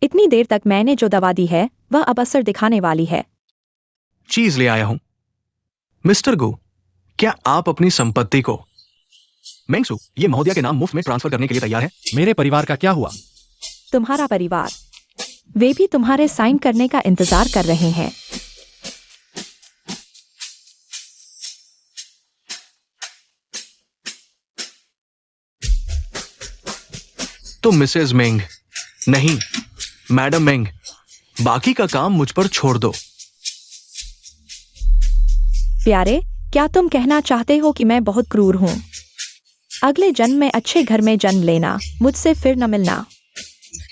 इतनी देर तक मैंने जो दवा दी है वह अब असर दिखाने वाली है। चीज ले आया हूं। मिस्टर गो, क्या आप अपनी संपत्ति को मेंगसू ये महोदया के नाम मुफ्त में ट्रांसफर करने के लिए तैयार हैं? मेरे परिवार का क्या हुआ? तुम्हारा परिवार, वे भी तुम्हारे साइन करने का इंतजार कर रहे हैं। तो मिसेज मेंग, नहीं मैडम मेंग, बाकी का काम मुझ पर छोड़ दो। प्यारे, क्या तुम कहना चाहते हो कि मैं बहुत क्रूर हूँ? अगले जन्म में अच्छे घर में जन्म लेना, मुझसे फिर न मिलना,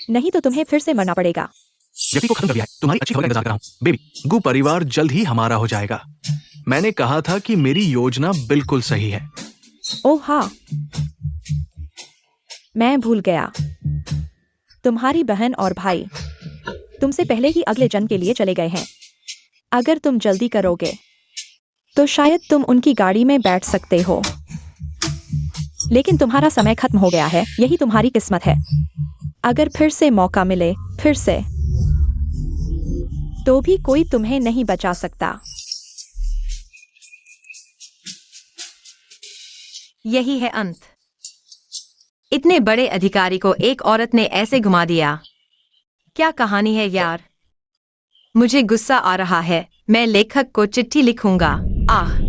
नहीं तो तुम्हें फिर से मरना पड़ेगा। व्यक्ति को खत्म कर दिया है, तुम्हारी अच्छी खबर का इंतजार कर रहा हूं। बेबी, गु परिवार जल्द ही हमारा हो जाएगा। मैंने कहा था कि मेरी योजना बिल्कुल सही है। ओह हाँ, मैं भूल गया। तुम्हारी बहन और भाई तुमसे पहले ही अगले जन्म के लिए चले गए हैं। अगर तुम जल्दी करोगे तो शायद तुम उनकी गाड़ी में बैठ सकते हो, लेकिन तुम्हारा समय खत्म हो गया है। यही तुम्हारी किस्मत है। अगर फिर से मौका मिले, फिर से, तो भी कोई तुम्हें नहीं बचा सकता। यही है अंत। इतने बड़े अधिकारी को एक औरत ने ऐसे घुमा दिया। क्या कहानी है यार। मुझे गुस्सा आ रहा है। मैं लेखक को चिट्ठी लिखूंगा। आह,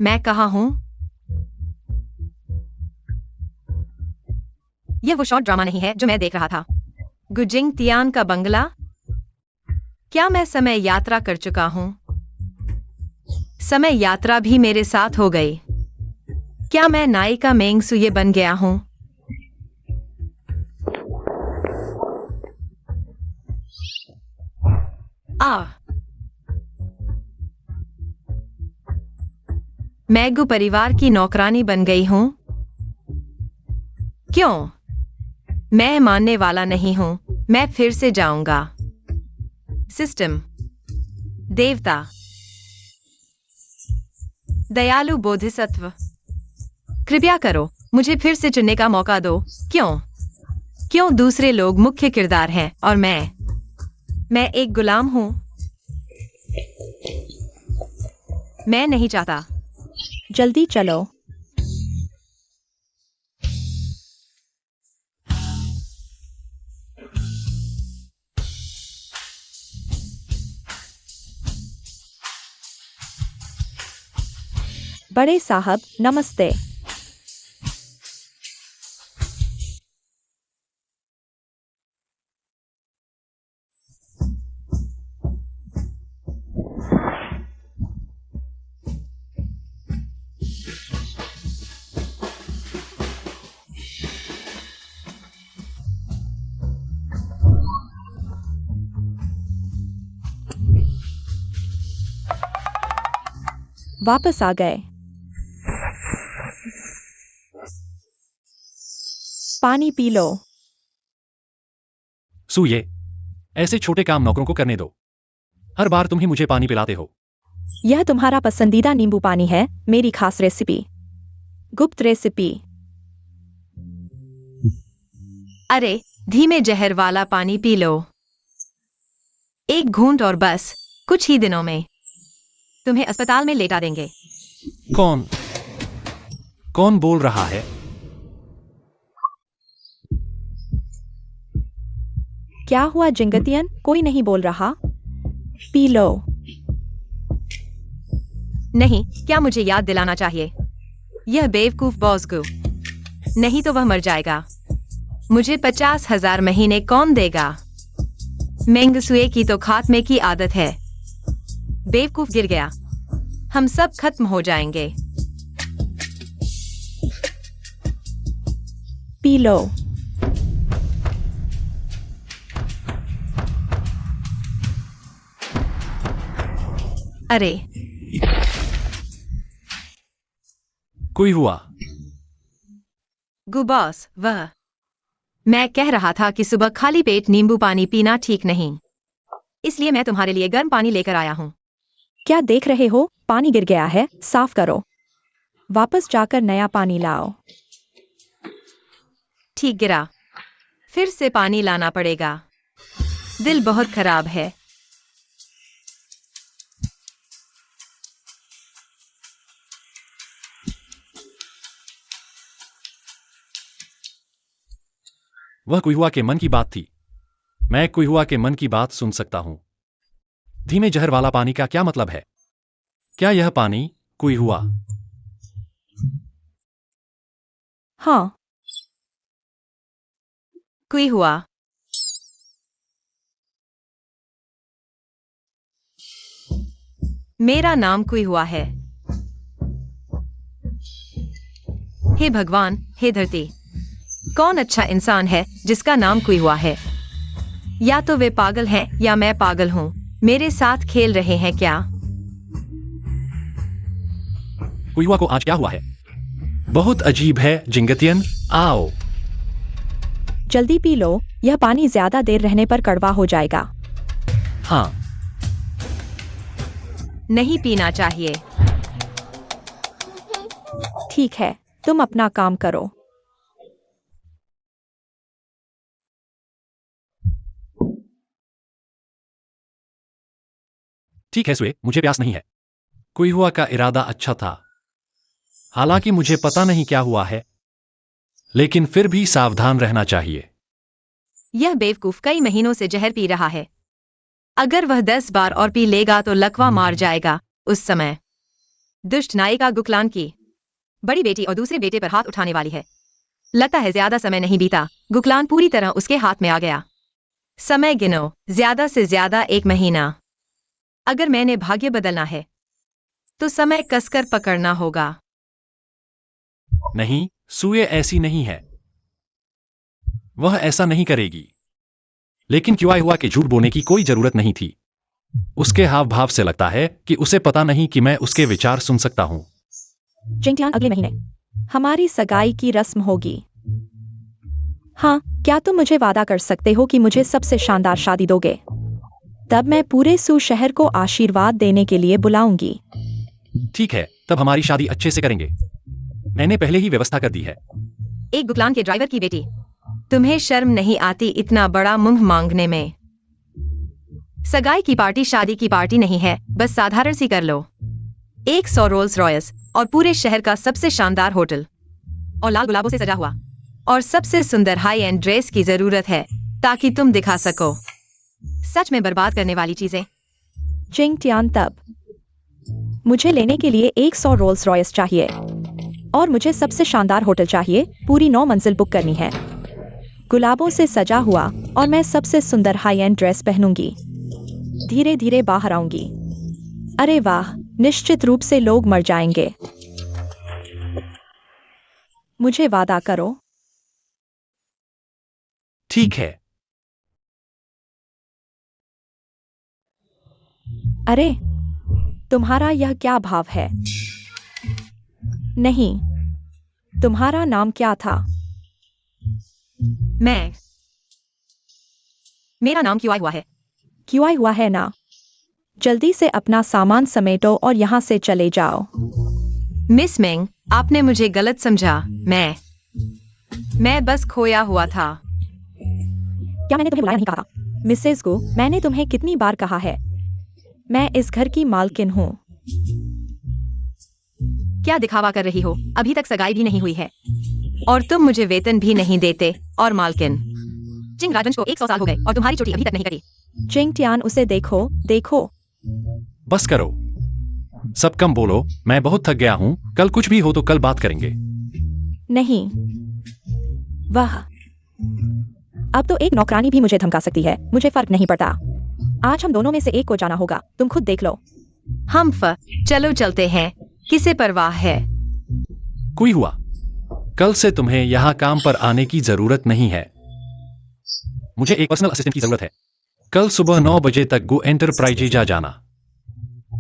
मैं कहाँ हूँ? यह वो शॉर्ट ड्रामा नहीं है जो मैं देख रहा था। गुजिंग तियान का बंगला। क्या मैं समय यात्रा कर चुका हूँ? समय यात्रा भी मेरे साथ हो गई। क्या मैं नायिका मेंगसुए बन गया हूँ? मैं गु परिवार की नौकरानी बन गई हूँ। क्यों? मैं मानने वाला नहीं हूं। मैं फिर से जाऊंगा। सिस्टम, देवता, दयालु बोधिसत्व, कृपया करो, मुझे फिर से चुनने का मौका दो। क्यों दूसरे लोग मुख्य किरदार हैं और मैं एक गुलाम हूं? मैं नहीं चाहता। जल्दी चलो। बड़े साहब, नमस्ते। वापस आ गए। पानी पी लो। सूये, ऐसे छोटे काम नौकरों को करने दो। हर बार तुम ही मुझे पानी पिलाते हो। यह तुम्हारा पसंदीदा नींबू पानी है, मेरी खास रेसिपी, गुप्त रेसिपी। अरे, धीमे जहर वाला पानी पी लो। एक घूंट और बस, कुछ ही दिनों में तुम्हें अस्पताल में लेटा देंगे। कौन बोल रहा है? क्या हुआ जिंगतियन? कोई नहीं बोल रहा। P low. नहीं, क्या मुझे याद दिलाना चाहिए? यह बेवकूफ बॉसगु, नहीं तो वह मर जाएगा। मुझे 50,000 महीने कौन देगा? मेंगसुए की तो खात्मे की आदत है। बेवकूफ गिर गया। हम सब खत्म हो जाएंगे। P low. अरे, कोई हुआ? गुबॉस, वह मैं कह रहा था कि सुबह खाली पेट नींबू पानी पीना ठीक नहीं, इसलिए मैं तुम्हारे लिए गर्म पानी लेकर आया हूँ। क्या देख रहे हो? पानी गिर गया है, साफ करो। वापस जाकर नया पानी लाओ। ठीक गिरा, फिर से पानी लाना पड़ेगा। दिल बहुत खराब है। वह कुइहुआ के मन की बात थी। मैं कुइहुआ के मन की बात सुन सकता हूं। धीमे जहर वाला पानी का क्या मतलब है? क्या यह पानी कुइहुआ? हाँ, कोई हुआ। मेरा नाम कोई हुआ है। हे भगवान, हे धरती, कौन अच्छा इंसान है जिसका नाम कोई हुआ है? या तो वे पागल हैं या मैं पागल हूँ। मेरे साथ खेल रहे हैं क्या? कुइहुआ को आज क्या हुआ है? बहुत अजीब है जिंगतियन। आओ। जल्दी पी लो, यह पानी ज्यादा देर रहने पर कड़वा हो जाएगा। हाँ। नहीं पीना चाहिए। ठीक है, तुम अपना काम करो। ठीक है सुए, मुझे प्यास नहीं है। कुइहुआ का इरादा अच्छा था। हालांकि मुझे पता नहीं क्या हुआ है, लेकिन फिर भी सावधान रहना चाहिए। यह बेवकूफ कई महीनों से जहर पी रहा है। अगर वह 10 बार और पी लेगा तो लकवा मार जाएगा। उस समय दुष्ट नायिका गुकलान की बड़ी बेटी और दूसरे बेटे पर हाथ उठाने वाली है। लगता है ज्यादा समय नहीं बीता, गुकलान पूरी तरह उसके हाथ में आ गया। समय गिनो, ज्यादा से ज्यादा 1 महीना। अगर मैंने भाग्य बदलना है तो समय कसकर पकड़ना होगा। नहीं, सुए ऐसी नहीं है। वह ऐसा नहीं करेगी। लेकिन क्यों हुआ कि झूठ बोलने की कोई जरूरत नहीं थी। उसके हाव भाव से लगता है कि उसे पता नहीं कि मैं उसके विचार सुन सकता हूं। जिंगटियान, अगले महीने हमारी सगाई की रस्म होगी। हाँ, क्या तुम मुझे वादा कर सकते हो कि मुझे सबसे शानदार शादी दोगे? तब मैं पूरे सू शहर को आशीर्वाद देने के लिए बुलाऊंगी। ठीक है, तब हमारी शादी अच्छे से करेंगे। मैंने पहले ही व्यवस्था कर दी है। एक गुकलान के ड्राइवर की बेटी, तुम्हें शर्म नहीं आती इतना बड़ा मुंह मांगने में? सगाई की पार्टी शादी की पार्टी नहीं है, बस साधारण सी कर लो। 100 रोल्स रॉयस और पूरे शहर का सबसे शानदार होटल और लाल गुलाबों से सजा हुआ और सबसे सुंदर हाई एंड ड्रेस की जरूरत है ताकि तुम दिखा सको सच में बर्बाद करने वाली चीजें। जिंगटियान, तब मुझे लेने के लिए 100 रोल्स रॉयस चाहिए और मुझे सबसे शानदार होटल चाहिए। पूरी 9 मंजिल बुक करनी है, गुलाबों से सजा हुआ, और मैं सबसे सुंदर हाई एंड ड्रेस पहनूंगी। धीरे धीरे बाहर आऊंगी। अरे वाह, निश्चित रूप से लोग मर जाएंगे। मुझे वादा करो। ठीक है। अरे, तुम्हारा यह क्या भाव है? नहीं, तुम्हारा नाम क्या था? मेरा नाम क्यों हुआ है? क्यों हुआ है ना? जल्दी से अपना सामान समेटो और यहाँ से चले जाओ। मिस मेंग, आपने मुझे गलत समझा। मैं बस खोया हुआ था। क्या मैंने तुम्हें बुलाया नहीं कहा? मिसेस गो, मैंने तुम्हें कितनी बार कहा है, मैं इस घर की मालकिन हूँ। क्या दिखावा कर रही हो? अभी तक सगाई भी नहीं हुई है और तुम मुझे वेतन भी नहीं देते। और मालकिन जिंग राजवंश को 100 साल हो गए और तुम्हारी चोटी अभी तक नहीं कटी। जिंगटियान, उसे देखो, देखो। बस करो, सब कम बोलो। मैं बहुत थक गया हूं। कल कुछ भी हो तो कल बात करेंगे। नहीं, वाह, अब तो एक नौकरानी भी मुझे धमका सकती है। मुझे फर्क नहीं पड़ता। आज हम दोनों में से एक को जाना होगा, तुम खुद देख लो। चलो चलते हैं, किसे परवाह है? कोई हुआ, कल से तुम्हें यहां काम पर आने की जरूरत नहीं है। मुझे एक पर्सनल असिस्टेंट की जरूरत है। कल सुबह 9 बजे तक गो एंटरप्राइजेज जा जाना।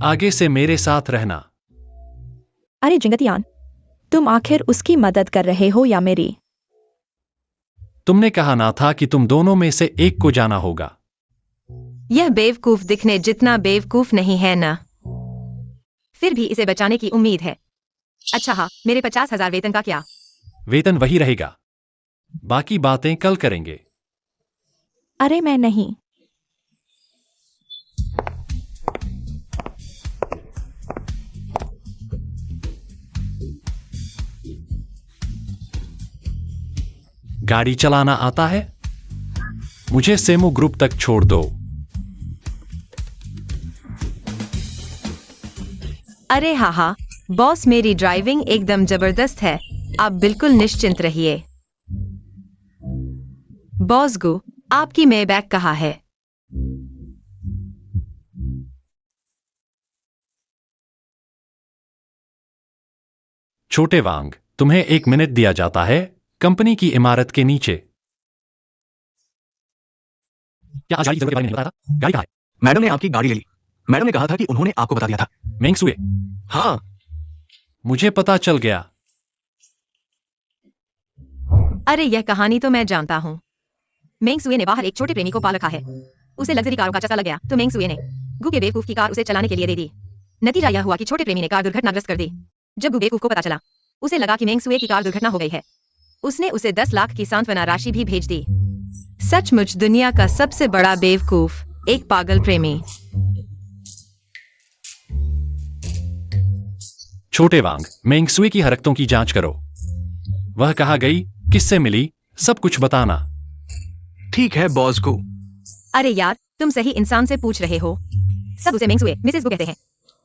आगे से मेरे साथ रहना। अरे जिंगतियान, तुम आखिर उसकी मदद कर रहे हो या मेरी? तुमने कहा ना था कि तुम दोनों में से एक को जाना होगा। यह बेवकूफ दिखने जितना बेवकूफ नहीं है ना। फिर भी इसे बचाने की उम्मीद है। अच्छा हाँ, मेरे 50,000 वेतन का क्या? वेतन वही रहेगा, बाकी बातें कल करेंगे। अरे मैं नहीं। गाड़ी चलाना आता है? मुझे सेमो ग्रुप तक छोड़ दो। अरे हाँ, बॉस मेरी ड्राइविंग एकदम जबरदस्त है, आप बिल्कुल निश्चिंत रहिए। बॉस गो, आपकी मेबैक कहाँ है? छोटे वांग, तुम्हें 1 मिनट दिया जाता है कंपनी की इमारत के नीचे। क्या आज गाड़ी की जरूरत के बारे में नहीं बताया था? गाड़ी कहाँ है? मैडम ने आपकी गाड़ी ले ली। मैडम ने कहा था कि उन्होंने आपको बता दिया था। मेंगसुए, हाँ, मुझे पता चल गया। अरे यह कहानी तो मैं जानता हूँ। मेंगसुए ने बाहर एक छोटे प्रेमी को पा रखा है। उसे लग्जरी कारों का चस्का लग गया तो मेंगसुए ने गु के बेवकूफ की कार उसे चलाने के लिए दे दी। नतीजा यह हुआ कि छोटे प्रेमी ने कार दुर्घटनाग्रस्त कर दी। जब गु बेवकूफ को पता चला, उसे लगा कि मेंगसुए की कार दुर्घटना हो गई है। उसने उसे 10 लाख की सांत्वना राशि भी भेज दी। सचमुच दुनिया का सबसे बड़ा बेवकूफ, एक पागल प्रेमी। छोटे वांग, मेंगसुए की हरकतों की जांच करो। वह कहाँ गई, किससे मिली, सब कुछ बताना। ठीक है बॉस को। अरे यार, तुम सही इंसान से पूछ रहे हो। सब उसे मेंगसुए, मिसेस गु कहते हैं।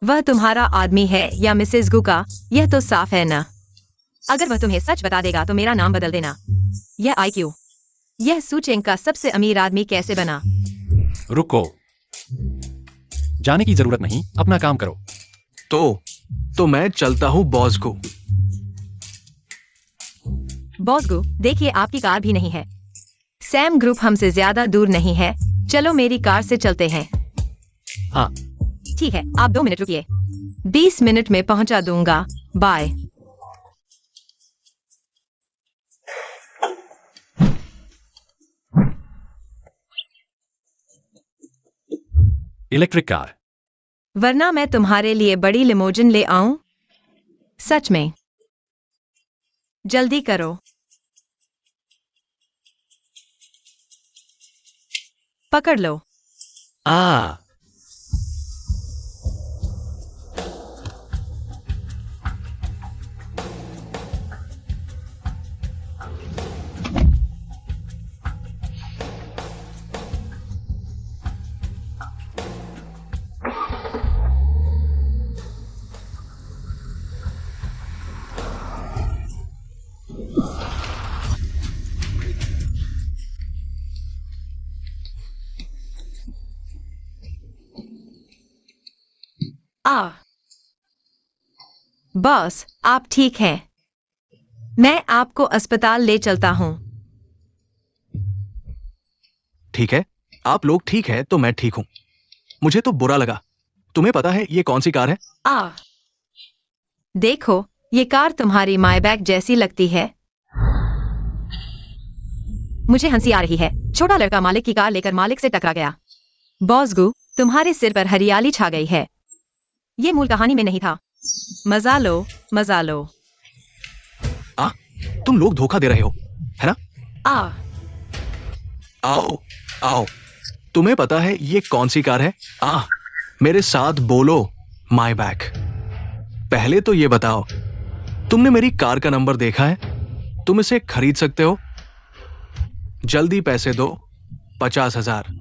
वह तुम्हारा आदमी है या मिसेस गु का, यह तो साफ है ना। अगर वह तुम्हें सच बता देगा तो मेरा नाम बदल देना। यह IQ, यह सूचेंग का सबसे अमीर आदमी कैसे बना? रुको, जाने की जरूरत नहीं, अपना काम करो। तो मैं चलता हूँ बॉस को। बॉस गु, देखिए आपकी कार भी नहीं है। सैम ग्रुप हमसे ज्यादा दूर नहीं है, चलो मेरी कार से चलते हैं। हाँ, ठीक है, आप 2 मिनट रुकिए, 20 मिनट में पहुंचा दूंगा, बाय। Electric car. वरना मैं तुम्हारे लिए बड़ी लिमोजिन ले आऊं? सच में? जल्दी करो। पकड़ लो। आ बॉस, आप ठीक हैं? मैं आपको अस्पताल ले चलता हूं। ठीक है, आप लोग ठीक है तो मैं ठीक हूँ। मुझे तो बुरा लगा। तुम्हें पता है ये कौन सी कार है? देखो, ये कार तुम्हारी मायबैक जैसी लगती है। मुझे हंसी आ रही है। छोटा लड़का मालिक की कार लेकर मालिक से टकरा गया। बॉस गु, तुम्हारे सिर पर हरियाली छा गई है। ये मूल कहानी में नहीं था। मजा लो, मजा लो। तुम लोग धोखा दे रहे हो, है ना? आओ आओ, तुम्हें पता है ये कौन सी कार है? मेरे साथ बोलो, माई बैक। पहले तो ये बताओ, तुमने मेरी कार का नंबर देखा है? तुम इसे खरीद सकते हो? जल्दी पैसे दो, 50,000।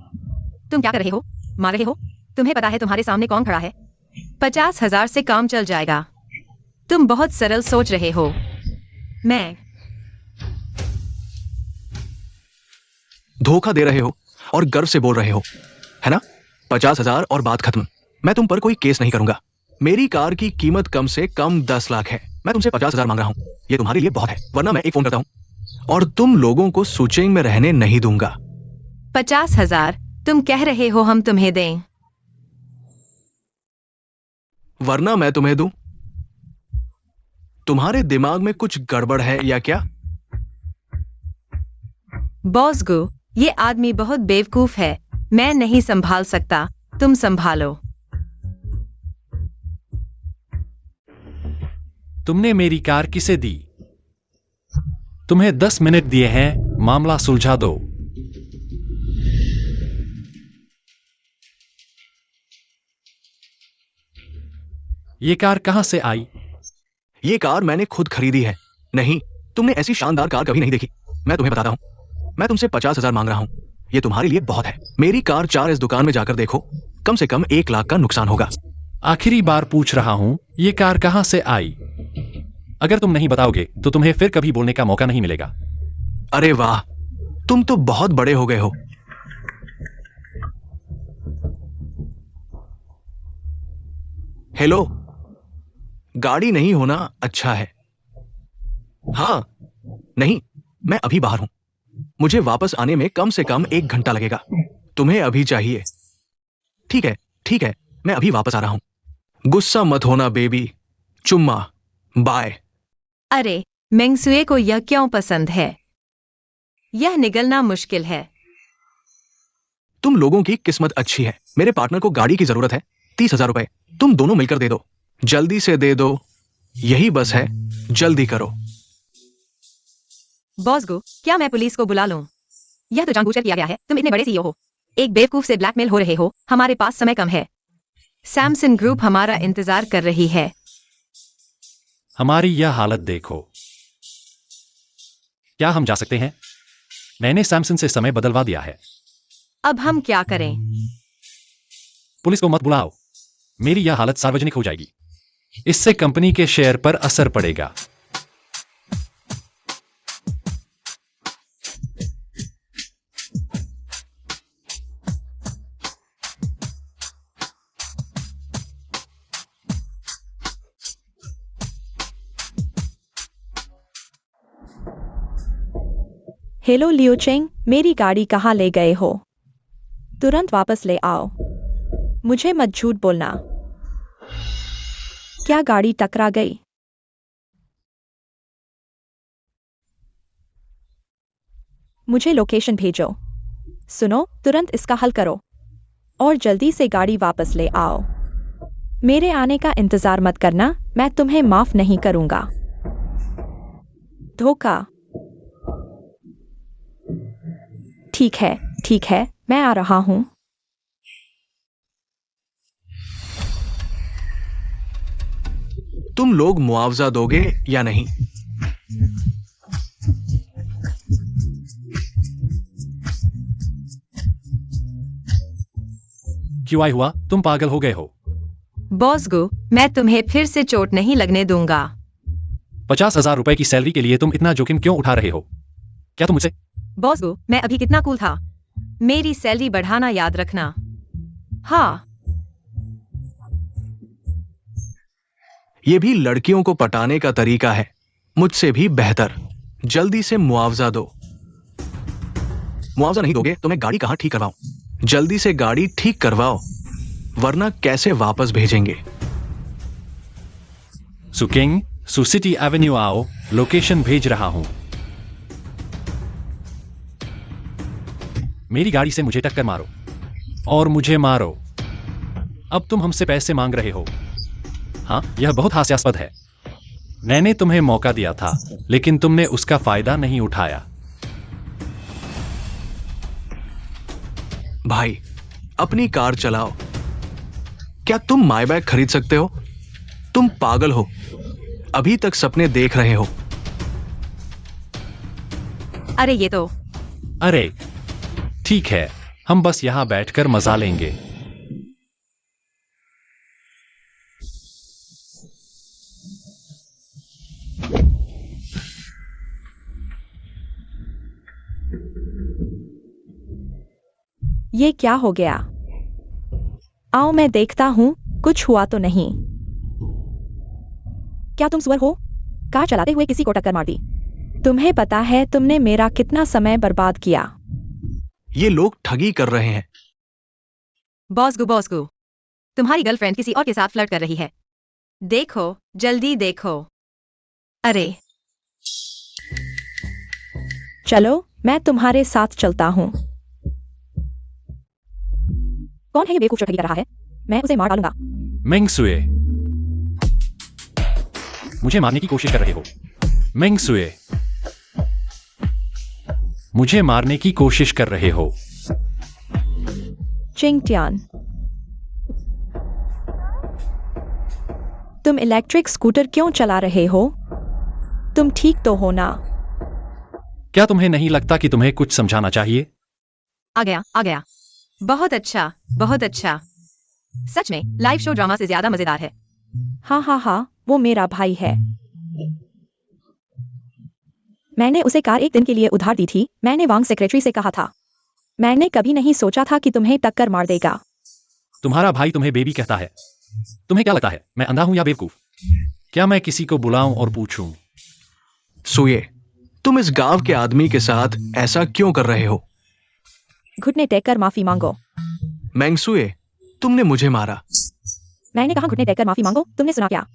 तुम क्या कर रहे हो? मार रहे हो? तुम्हें पता है तुम्हारे सामने कौन खड़ा है? 50,000 से काम चल जाएगा। तुम बहुत सरल सोच रहे हो। मैं धोखा दे रहे हो और गर्व से बोल रहे हो, है ना? 50,000 और बात खत्म। मैं तुम पर कोई केस नहीं करूंगा। मेरी कार की कीमत कम से कम 10 लाख है। मैं तुमसे 50,000 मांग रहा हूं। ये तुम्हारे लिए बहुत है, वरना मैं एक फोन करता हूं और तुम लोगों को सूचेंग में रहने नहीं दूंगा। 50,000 तुम कह रहे हो हम तुम्हें दें? वरना मैं तुम्हें दूं? तुम्हारे दिमाग में कुछ गड़बड़ है या क्या? बॉस गो, ये आदमी बहुत बेवकूफ है। मैं नहीं संभाल सकता, तुम संभालो। तुमने मेरी कार किसे दी? तुम्हें 10 मिनट दिए हैं, मामला सुलझा दो। ये कार कहां से आई? ये कार मैंने खुद खरीदी है। नहीं, तुमने ऐसी शानदार कार कभी नहीं देखी। मैं तुम्हें बताता हूं, मैं तुमसे 50,000 मांग रहा हूं। ये तुम्हारे लिए बहुत है। मेरी कार 4 इस दुकान में जाकर देखो, कम से कम 1 लाख का नुकसान होगा। आखिरी बार पूछ रहा हूं, ये कार कहां से आई? अगर तुम नहीं बताओगे तो तुम्हें फिर कभी बोलने का मौका नहीं मिलेगा। अरे वाह, तुम तो बहुत बड़े हो गए हो। हेलो, गाड़ी नहीं होना अच्छा है। हाँ, नहीं, मैं अभी बाहर हूं। मुझे वापस आने में कम से कम 1 घंटा लगेगा। तुम्हें अभी चाहिए? ठीक है, ठीक है, मैं अभी वापस आ रहा हूं। गुस्सा मत होना बेबी। चुम्मा, बाय। अरे, मेंगसुए को यह क्यों पसंद है? यह निगलना मुश्किल है। तुम लोगों की किस्मत अच्छी है। मेरे पार्टनर को गाड़ी की जरूरत है। 30,000 रुपए तुम दोनों मिलकर दे दो। जल्दी से दे दो, यही बस है, जल्दी करो। बॉस गो, क्या मैं पुलिस को बुला लूं? यह तो जानबूझकर किया गया है। तुम इतने बड़े सीईओ हो, एक बेवकूफ से ब्लैकमेल हो रहे हो। हमारे पास समय कम है। सैमसन ग्रुप हमारा इंतजार कर रही है। हमारी यह हालत देखो। क्या हम जा सकते हैं? मैंने सैमसन से समय बदलवा दिया है। अब हम क्या करें? पुलिस को मत बुलाओ। मेरी यह हालत सार्वजनिक हो जाएगी। इससे कंपनी के शेयर पर असर पड़ेगा। हेलो लियो चेंग, मेरी गाड़ी कहाँ ले गए हो? तुरंत वापस ले आओ। मुझे मत झूठ बोलना। क्या गाड़ी टकरा गई? मुझे लोकेशन भेजो। सुनो, तुरंत इसका हल करो और जल्दी से गाड़ी वापस ले आओ। मेरे आने का इंतजार मत करना, मैं तुम्हें माफ नहीं करूंगा। धोखा। ठीक है, मैं आ रहा हूं। तुम लोग मुआवजा दोगे या नहीं? क्यों आई हुआ? तुम पागल हो गए हो। बॉस गो, मैं तुम्हें फिर से चोट नहीं लगने दूंगा। 50,000 रुपए की सैलरी के लिए तुम इतना जोखिम क्यों उठा रहे हो? क्या तुम मुझसे? बॉस गो, मैं अभी कितना कूल था। मेरी सैलरी बढ़ाना याद रखना। हाँ, ये भी लड़कियों को पटाने का तरीका है, मुझसे भी बेहतर। जल्दी से मुआवजा दो। मुआवजा नहीं दोगे तो मैं गाड़ी कहां ठीक करवाऊं? जल्दी से गाड़ी ठीक करवाओ, वरना कैसे वापस भेजेंगे? सुकिंग, सुसिटी एवेन्यू आओ, लोकेशन भेज रहा हूं। मेरी गाड़ी से मुझे टक्कर मारो और मुझे मारो। अब तुम हमसे पैसे मांग रहे हो। हाँ, यह बहुत हास्यास्पद है। मैंने तुम्हें मौका दिया था, लेकिन तुमने उसका फायदा नहीं उठाया। भाई, अपनी कार चलाओ। क्या तुम मायबैक खरीद सकते हो? तुम पागल हो, अभी तक सपने देख रहे हो। अरे ये तो। अरे ठीक है, हम बस यहां बैठकर मजा लेंगे। ये क्या हो गया? आओ मैं देखता हूं, कुछ हुआ तो नहीं। क्या तुम सुअर हो? कार चलाते हुए किसी को टक्कर मार दी। तुम्हें पता है तुमने मेरा कितना समय बर्बाद किया? ये लोग ठगी कर रहे हैं। बॉस गो, तुम्हारी गर्लफ्रेंड किसी और के साथ फ्लर्ट कर रही है। देखो, जल्दी देखो। अरे, चलो, मैं तुम्हारे साथ चलता हूँ। कौन है ये बेवकूफ जो ठगी कर रहा है? मैं उसे मार डालूंगा। मेंगसुए, मुझे मारने की कोशिश कर रहे हो। मेंगसुए, मुझे मारने की कोशिश कर रहे हो। चिंगटियान, तुम इलेक्ट्रिक स्कूटर क्यों चला रहे हो? तुम ठीक तो हो ना? क्या तुम्हें नहीं लगता कि तुम्हें कुछ समझाना चाहिए? आ गया, आ गया। बहुत अच्छा, बहुत अच्छा। सच में लाइव शो ड्रामा से ज्यादा मजेदार है। हाँ हाँ हाँ, वो मेरा भाई है। मैंने उसे कार एक दिन के लिए उधार दी थी। मैंने वांग सेक्रेटरी से कहा था। मैंने कभी नहीं सोचा था कि तुम्हें टक्कर मार देगा। तुम्हारा भाई तुम्हें बेबी कहता है। तुम्हें क्या लगता है, मैं अंधा हूं या बेवकूफ? क्या मैं किसी को बुलाऊं और पूछूं? सुये, तुम इस गांव के आदमी के साथ ऐसा क्यों कर रहे हो? घुटने टेक कर माफी मांगो। मेंगसुए, तुमने मुझे मारा। मैंने कहा घुटने टेक कर माफी मांगो, तुमने सुना क्या?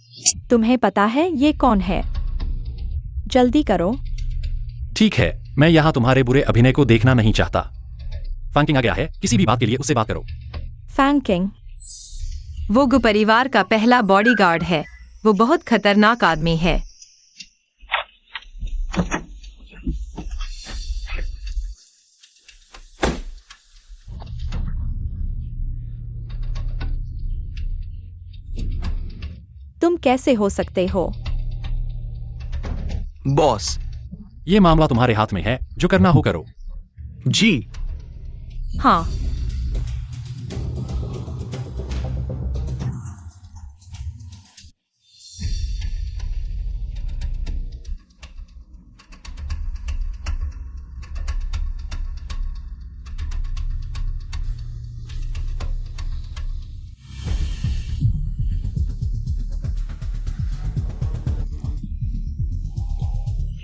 तुम्हें पता है ये कौन है? जल्दी करो। ठीक है, मैं यहाँ तुम्हारे बुरे अभिनय को देखना नहीं चाहता। फैंकिंग आ गया है, किसी भी बात के लिए उससे बात करो। फैंकिंग, वो गु परिवार का पहला बॉडीगार्ड है। वो बहुत खतरनाक आदमी है। तुम कैसे हो सकते हो? बॉस। ये मामला तुम्हारे हाथ में है, जो करना हो करो। जी। हाँ,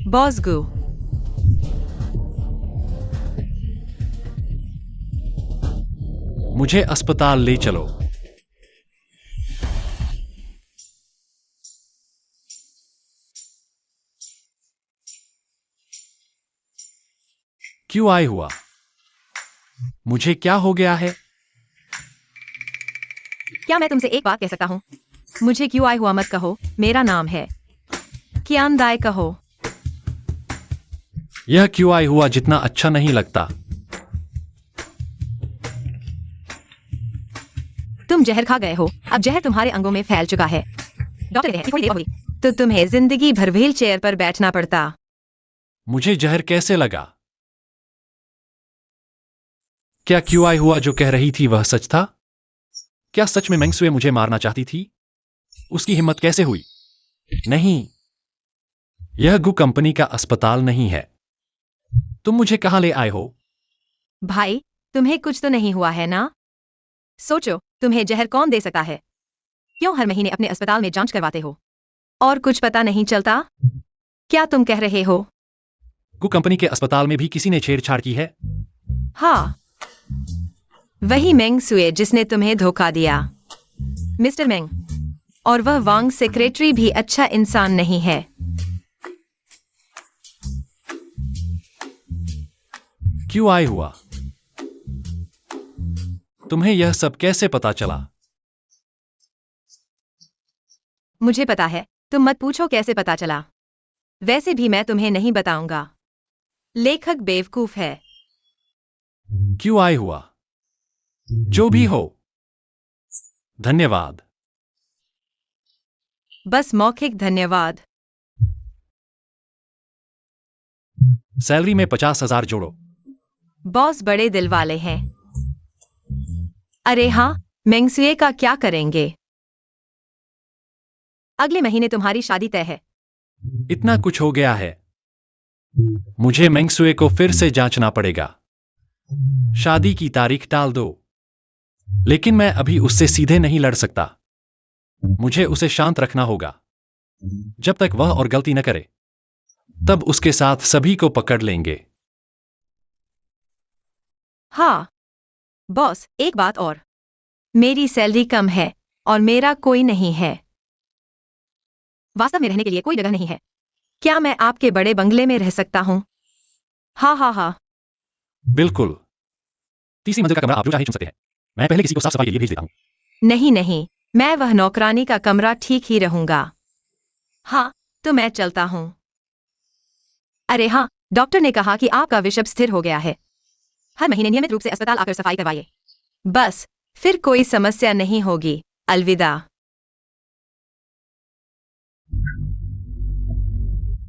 बॉस गु, मुझे अस्पताल ले चलो। क्यों आए हुआ? मुझे क्या हो गया है? क्या मैं तुमसे एक बात कह सकता हूँ? मुझे क्यों आए हुआ मत कहो। मेरा नाम है कियान दाय कहो। यह क्यों आए हुआ जितना अच्छा नहीं लगता। तुम जहर खा गए हो। अब जहर तुम्हारे अंगों में फैल चुका है। डॉक्टर कहते हैं कि थोड़ी देर होगी तो तुम्हें जिंदगी भर व्हील चेयर पर बैठना पड़ता। मुझे जहर कैसे लगा? क्या क्यों आए हुआ जो कह रही थी वह सच था? क्या सच में मेंगसुए मुझे मारना चाहती थी? उसकी हिम्मत कैसे हुई? नहीं, यह गु कंपनी का अस्पताल नहीं है। तुम मुझे कहां ले आए हो? भाई, तुम्हें कुछ तो नहीं हुआ है ना? सोचो, तुम्हें जहर कौन दे सकता है? क्यों हर महीने अपने अस्पताल में जांच करवाते हो और कुछ पता नहीं चलता? क्या तुम कह रहे हो? गु कंपनी के अस्पताल में भी किसी ने छेड़छाड़ की है? हाँ, वही मेंग सुए जिसने तुम्हें धोखा दिया, मिस्टर मेंग। और वह वांग सेक्रेटरी भी अच्छा इंसान नहीं है। क्यों आए हुआ? तुम्हें यह सब कैसे पता चला? मुझे पता है, तुम मत पूछो कैसे पता चला। वैसे भी मैं तुम्हें नहीं बताऊंगा। लेखक बेवकूफ है। क्यों आए हुआ? जो भी हो, धन्यवाद। बस मौखिक धन्यवाद। सैलरी में 50,000 जोड़ो। बॉस बड़े दिल वाले हैं। अरे हाँ, मेंगसुए का क्या करेंगे? अगले महीने तुम्हारी शादी तय है। इतना कुछ हो गया है। मुझे मेंगसुए को फिर से जांचना पड़ेगा। शादी की तारीख टाल दो। लेकिन मैं अभी उससे सीधे नहीं लड़ सकता। मुझे उसे शांत रखना होगा। जब तक वह और गलती न करे, तब उसके साथ सभी को पकड़ लेंगे। हाँ, बॉस, एक बात और। मेरी सैलरी कम है और मेरा कोई नहीं है। वास्तव में रहने के लिए कोई जगह नहीं है। क्या मैं आपके बड़े बंगले में रह सकता हूँ? हाँ हाँ हाँ। बिल्कुल। तीसरी मंजिल का कमरा आप जो चाहे चुन सकते हैं। मैं पहले किसी को साफ सफाई के लिए भेज देता हूँ। नहीं नहीं, मैं वह नौकरानी का कमरा ठीक ही रहूंगा। हाँ, तो मैं चलता हूँ। अरे हाँ, डॉक्टर ने कहा कि आपका विषय स्थिर हो गया है। हर महीने नियमित रूप से अस्पताल आकर सफाई करवाइए। बस, फिर कोई समस्या नहीं होगी। अलविदा।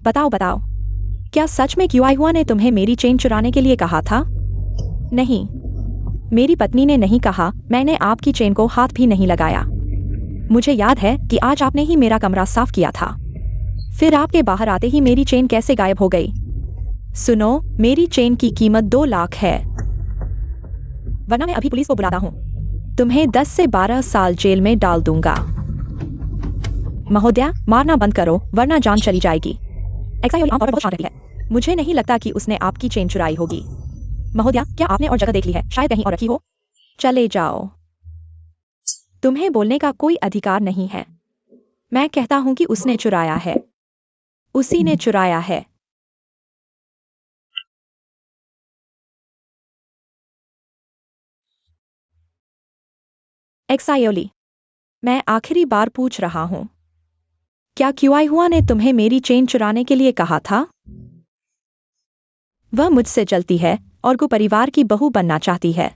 बताओ बताओ, क्या सच में क्यूआई हुआ ने तुम्हें मेरी चेन चुराने के लिए कहा था? नहीं, मेरी पत्नी ने नहीं कहा, मैंने आपकी चेन को हाथ भी नहीं लगाया। मुझे याद है कि आज आपने ही मेरा कमरा साफ किया था। फिर आपके बाहर आते ही मेरी चेन कैसे गायब हो गई? सुनो, मेरी चेन की कीमत 2 लाख है, वरना मैं अभी पुलिस को बुलाता हूँ। तुम्हें 10 से 12 साल जेल में डाल दूंगा। महोदया, मारना बंद करो वरना जान चली जाएगी। एक्साइयोली आमतौर पर बहुत शांत रहती है। मुझे नहीं लगता कि उसने आपकी चेन चुराई होगी। महोदया, क्या आपने और जगह देख ली है? शायद कहीं और रखी हो। चले जाओ, तुम्हें बोलने का कोई अधिकार नहीं है। मैं कहता हूं कि उसने चुराया है, उसी ने चुराया है। एक्साइयोली, मैं आखिरी बार पूछ रहा हूं, क्या क्यूआई हुआ ने तुम्हें मेरी चेन चुराने के लिए कहा था? वह मुझसे जलती है और को परिवार की बहू बनना चाहती है,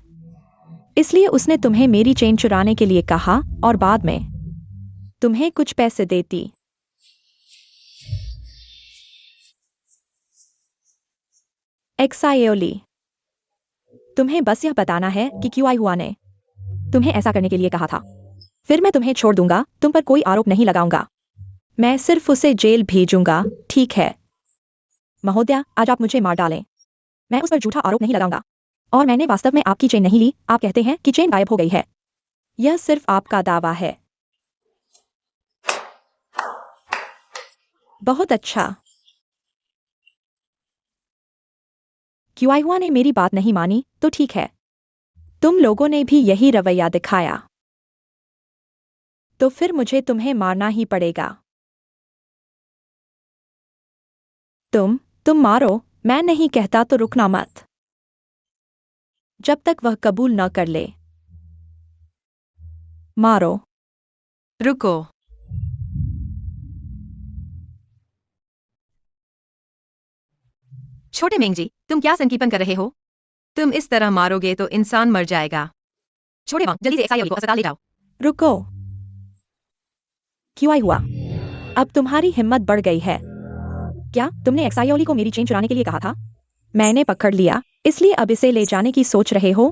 इसलिए उसने तुम्हें मेरी चेन चुराने के लिए कहा और बाद में तुम्हें कुछ पैसे देती। एक्साइयोली, तुम्हें बस यह बताना है कि क्यूआई हुआ ने तुम्हें ऐसा करने के लिए कहा था। फिर मैं तुम्हें छोड़ दूंगा, तुम पर कोई आरोप नहीं लगाऊंगा। मैं सिर्फ उसे जेल भेजूंगा, ठीक है? महोदया, आज आप मुझे मार डालें, मैं उस पर झूठा आरोप नहीं लगाऊंगा। और मैंने वास्तव में आपकी चेन नहीं ली। आप कहते हैं कि चेन गायब हो गई है। यह सिर्फ आपका दावा है। बहुत अच्छा। क्यूआई हुआ ने मेरी बात नहीं मानी तो ठीक है, तुम लोगों ने भी यही रवैया दिखाया, तो फिर मुझे तुम्हें मारना ही पड़ेगा। तुम मारो, मैं नहीं कहता तो रुकना मत, जब तक वह कबूल न कर ले। मारो। रुको। छोटे मेंग जी, तुम क्या संकीपन कर रहे हो? तुम इस तरह मारोगे तो इंसान मर जाएगा। छोटे वांग, जल्दी से एक्साइयोली को अस्पताल ले जाओ। रुको। क्यूआई हुआ, अब तुम्हारी हिम्मत बढ़ गई है। क्या तुमने एक्साइयोली को मेरी चेन चुराने के लिए कहा था? मैंने पकड़ लिया, इसलिए अब इसे ले जाने की सोच रहे हो?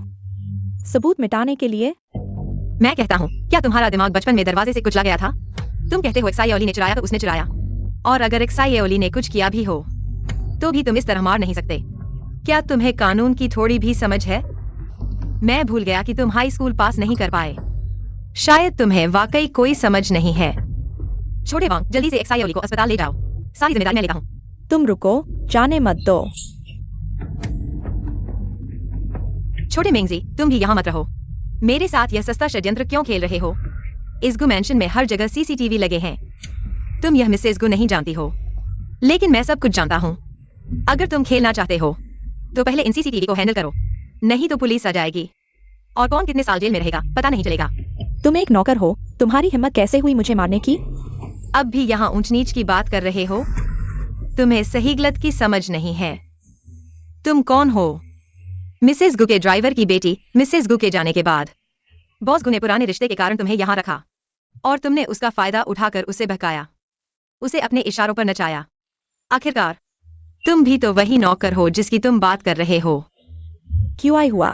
सबूत मिटाने के लिए? मैं कहता हूँ, क्या तुम्हारा दिमाग बचपन में दरवाजे से कुचला गया था? तुम कहते हो एक्साइयोली ने चुराया तो उसने चुराया, और अगर एक्साइयोली ने कुछ किया भी हो तो भी तुम इस तरह मार नहीं सकते। क्या तुम्हें कानून की थोड़ी भी समझ है? मैं भूल गया कि तुम हाई स्कूल पास नहीं कर पाए। शायद तुम्हें वाकई कोई समझ नहीं है। छोटे वांग, जल्दी से एक्साइयोली को अस्पताल ले जाओ। सारी जिम्मेदारी मैं लेता हूँ। तुम रुको, जाने मत दो। छोटे मेंगजी, तुम भी यहाँ मत रहो। मेरे साथ यह सस्ता षड्यंत्र क्यों खेल रहे हो? इस गु मैंशन में हर जगह सीसीटीवी लगे हैं। तुम यह मिसेस गु नहीं जानती हो, लेकिन मैं सब कुछ जानता हूँ। अगर तुम खेलना चाहते हो तो पहले इन सीसीटीवी को हैंडल करो, नहीं तो पुलिस आ जाएगी और कौन कितने साल जेल में रहेगा पता नहीं चलेगा। तुम एक नौकर हो, तुम्हारी हिम्मत कैसे हुई मुझे मारने की? अब भी यहाँ ऊंच नीच की बात कर रहे हो? तुम्हें सही गलत की समझ नहीं है। तुम कौन हो? मिसेस गु के ड्राइवर की बेटी। मिसेस गु के जाने के बाद बॉस गु ने पुराने रिश्ते के कारण तुम्हें यहाँ रखा और तुमने उसका फायदा उठाकर उसे बहकाया, उसे अपने इशारों पर नचाया। आखिरकार तुम भी तो वही नौकर हो जिसकी तुम बात कर रहे हो। क्यूआई हुआ,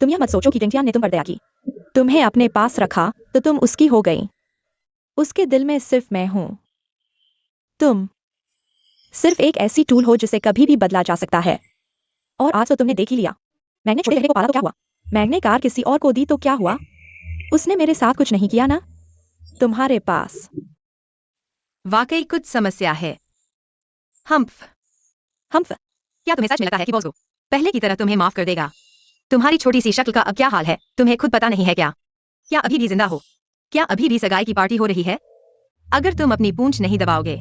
तुम यह मत सोचो कि जिंगटियान ने तुम पर दया की, तुम्हें अपने पास रखा तो तुम उसकी हो गई। उसके दिल में सिर्फ मैं हूं। तुम सिर्फ एक ऐसी टूल हो जिसे कभी भी बदला जा सकता है। और आज तो तुमने देख ही लिया। मैंने छोटे लड़के को पाला तो क्या हुआ? मैंने कार किसी और को दी तो क्या हुआ? उसने मेरे साथ कुछ नहीं किया ना? तुम्हारे पास वाकई कुछ समस्या है। हम्फ। क्या तुम्हें सच में लगता है कि बॉस गु पहले की तरह तुम्हें माफ कर देगा? तुम्हारी छोटी सी शक्ल का अब क्या हाल है, तुम्हें खुद पता नहीं है क्या? क्या अभी भी जिंदा हो? क्या अभी भी सगाई की पार्टी हो रही है? अगर तुम अपनी पूंछ नहीं दबाओगे,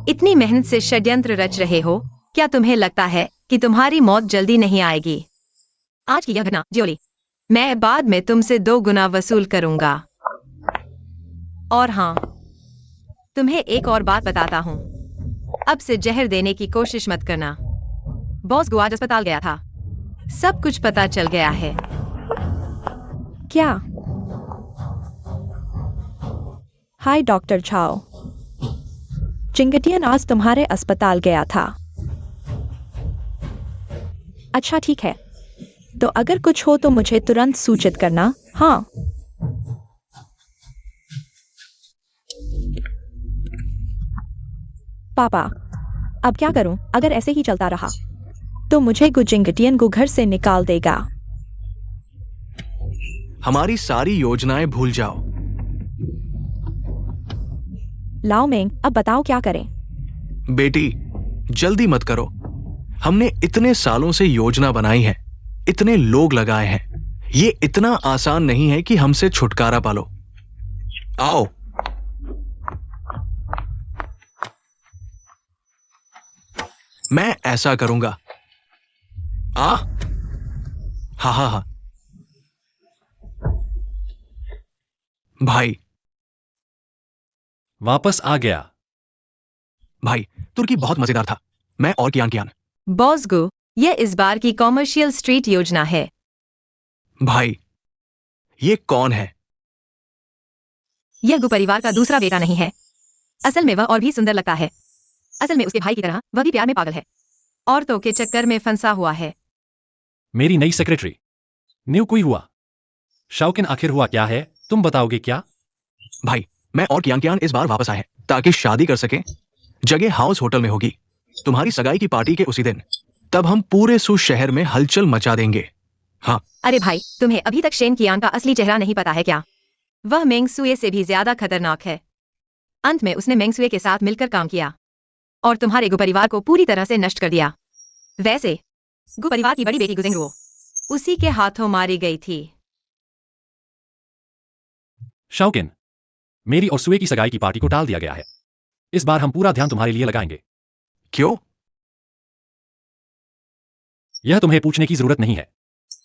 इतनी मेहनत से षड्यंत्र रच रहे हो, क्या तुम्हें लगता है कि तुम्हारी मौत जल्दी नहीं आएगी। आज की यह घटना ज्योली, मैं बाद में तुमसे 2 गुना वसूल करूंगा। और हाँ, तुम्हें एक और बात बताता हूँ, अब से जहर देने की कोशिश मत करना। बॉस गो आज अस्पताल गया था, सब कुछ पता चल गया है। क्या? हाय डॉक्टर झाओ, चिंगटियन आज तुम्हारे अस्पताल गया था। अच्छा ठीक है, तो अगर कुछ हो तो मुझे तुरंत सूचित करना। हाँ। पापा, अब क्या करूं? अगर ऐसे ही चलता रहा तो मुझे गुजिंगटियन को घर से निकाल देगा। हमारी सारी योजनाएं भूल जाओ। लाओ मेंग, अब बताओ क्या करें? बेटी, जल्दी मत करो। हमने इतने सालों से योजना बनाई है, इतने लोग लगाए हैं। ये इतना आसान नहीं है कि हमसे छुटकारा पालो। आओ। मैं ऐसा करूंगा। हा हा हा। भाई, वापस आ गया। भाई, तुर्की बहुत मजेदार था। मैं और कियान कियान। बॉस गो, यह इस बार की कॉमर्शियल स्ट्रीट योजना है। भाई, ये कौन है? यह गु परिवार का दूसरा बेटा नहीं है। असल में वह और भी सुंदर लगता है। असल में उसके भाई की तरह वह भी प्यार में पागल है, औरतों के चक्कर में फंसा हुआ है। मेरी नई सेक्रेटरी न्यू कोई हुआ। शाओकिन आखिर हुआ क्या है, तुम बताओगे क्या? भाई, मैं और कियान कियान इस बार वापस आए हैं ताकि शादी कर सकें। जगह हाउस होटल में होगी, तुम्हारी सगाई की पार्टी के उसी दिन। तब हम पूरे सू शहर में हलचल मचा देंगे। हाँ। अरे भाई, तुम्हें अभी तक शेन कियान का असली चेहरा नहीं पता है क्या? वह मेंगसुए से भी ज्यादा खतरनाक है। अंत में उसने मेंगसुए के साथ मिलकर काम किया और तुम्हारे गु परिवार को पूरी तरह से नष्ट कर दिया। वैसे गु परिवार की बड़ी बेटी गुजेंगरुओ उसी के हाथों मारी गई थी। शाओकिन, मेरी और सुए की सगाई की पार्टी को टाल दिया गया है। इस बार हम पूरा ध्यान तुम्हारे लिए लगाएंगे। क्यों? यह तुम्हें पूछने की जरूरत नहीं है।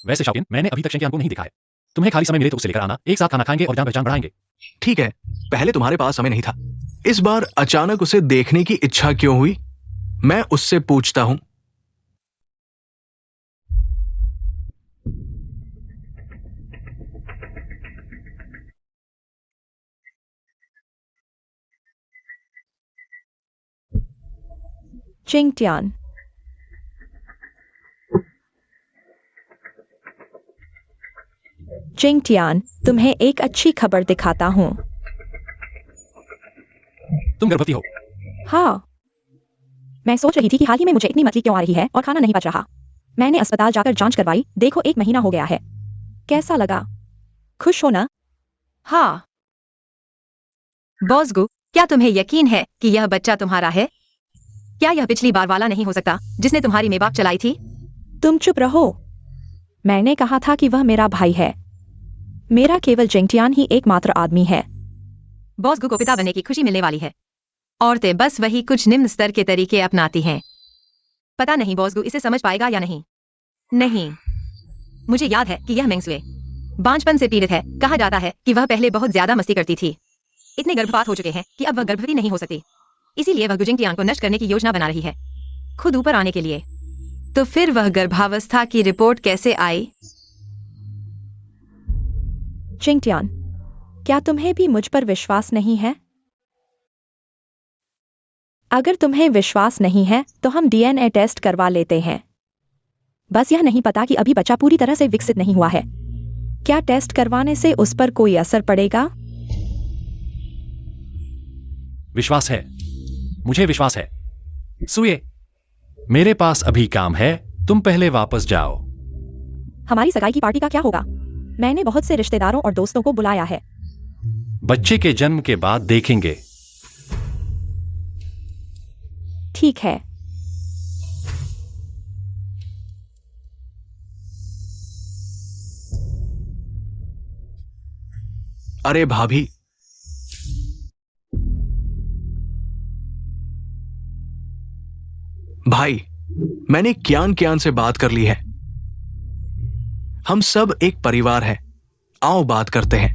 वैसे शाओकिन, मैंने अभी तक शेंकियान को नहीं देखा है। तुम्हें खाली समय मिले तो उसे लेकर आना, एक साथ खाना खाएंगे और जान पहचान बढ़ाएंगे। ठीक है, पहले तुम्हारे पास समय नहीं था। इस बार अचानक उसे देखने की इच्छा क्यों हुई? मैं उससे पूछता हूं। चिंगटियन, चिंगटियन, तुम्हें एक अच्छी खबर दिखाता हूँ। तुम गर्भवती हो। हाँ, मैं सोच रही थी कि हाल ही में मुझे इतनी मछली क्यों आ रही है और खाना नहीं पच रहा। मैंने अस्पताल जाकर जांच करवाई, देखो 1 महीना हो गया है। कैसा लगा? खुश हो ना? हाँ। बॉस गु, क्या तुम्हें यकीन है कि यह बच्चा तुम्हारा है? क्या यह पिछली बार वाला नहीं हो सकता जिसने तुम्हारी मेबाक चलाई थी? तुम चुप रहो। मैंने कहा था कि वह मेरा भाई है। मेरा केवल चिंगटियन ही एकमात्र आदमी है। बॉस गु को पिता बनने की खुशी मिलने वाली है। औरतें बस वही कुछ निम्न स्तर के तरीके अपनाती हैं। पता नहीं बॉस गु इसे समझ पाएगा या नहीं। नहीं, मुझे याद है कि यह मेंगसुए बांझपन से पीड़ित है। कहा जाता है कि वह पहले बहुत ज्यादा मस्ती करती थी। इतने गर्भपात हो चुके हैं कि अब वह गर्भवती नहीं हो सकती। इसीलिए वह गुजिंगटियान को नष्ट करने की योजना बना रही है, खुद ऊपर आने के लिए। तो फिर वह गर्भावस्था की रिपोर्ट कैसे आई? चिंगटियन, क्या तुम्हें भी मुझ पर विश्वास नहीं है? अगर तुम्हें विश्वास नहीं है तो हम डीएनए टेस्ट करवा लेते हैं। बस यह नहीं पता कि अभी बच्चा पूरी तरह से विकसित नहीं हुआ है। क्या टेस्ट करवाने से उस पर कोई असर पड़ेगा? विश्वास है, मुझे विश्वास है। सुए, मेरे पास अभी काम है, तुम पहले वापस जाओ। हमारी सगाई की पार्टी का क्या होगा? मैंने बहुत से रिश्तेदारों और दोस्तों को बुलाया है। बच्चे के जन्म के बाद देखेंगे। ठीक है। अरे भाभी, भाई, मैंने क्यान क्यान से बात कर ली है। हम सब एक परिवार है। आओ बात करते हैं।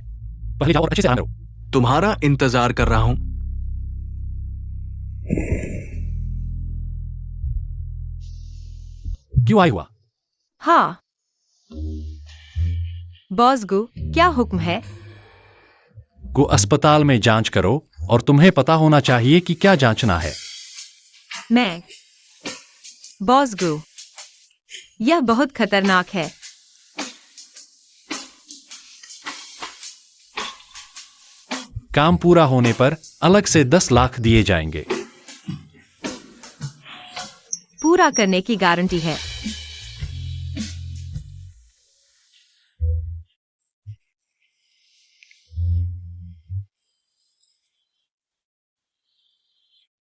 पहले जाओ और अच्छे से आराम करो। तुम्हारा इंतजार कर रहा हूं। क्यों आए हुआ? हाँ बॉस गु, क्या हुक्म है? को अस्पताल में जांच करो और तुम्हें पता होना चाहिए कि क्या जांचना है। मैं बॉस गु, यह बहुत खतरनाक है। काम पूरा होने पर अलग से 10 लाख दिए जाएंगे। पूरा करने की गारंटी है।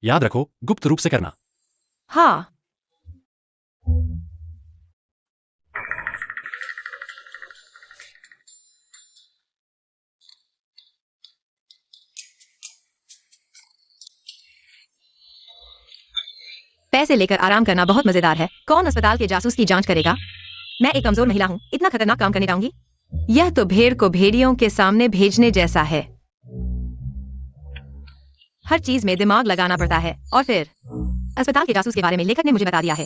याद रखो, गुप्त रूप से करना। हाँ पैसे लेकर आराम करना बहुत मजेदार है। कौन अस्पताल के जासूस की जांच करेगा? मैं एक कमजोर महिला हूँ, इतना खतरनाक काम करने जाऊंगी? यह तो भेड़ को भेड़ियों के सामने भेजने जैसा है। हर चीज में दिमाग लगाना पड़ता है। और फिर अस्पताल के जासूस के बारे में लेखक ने मुझे बता दिया है।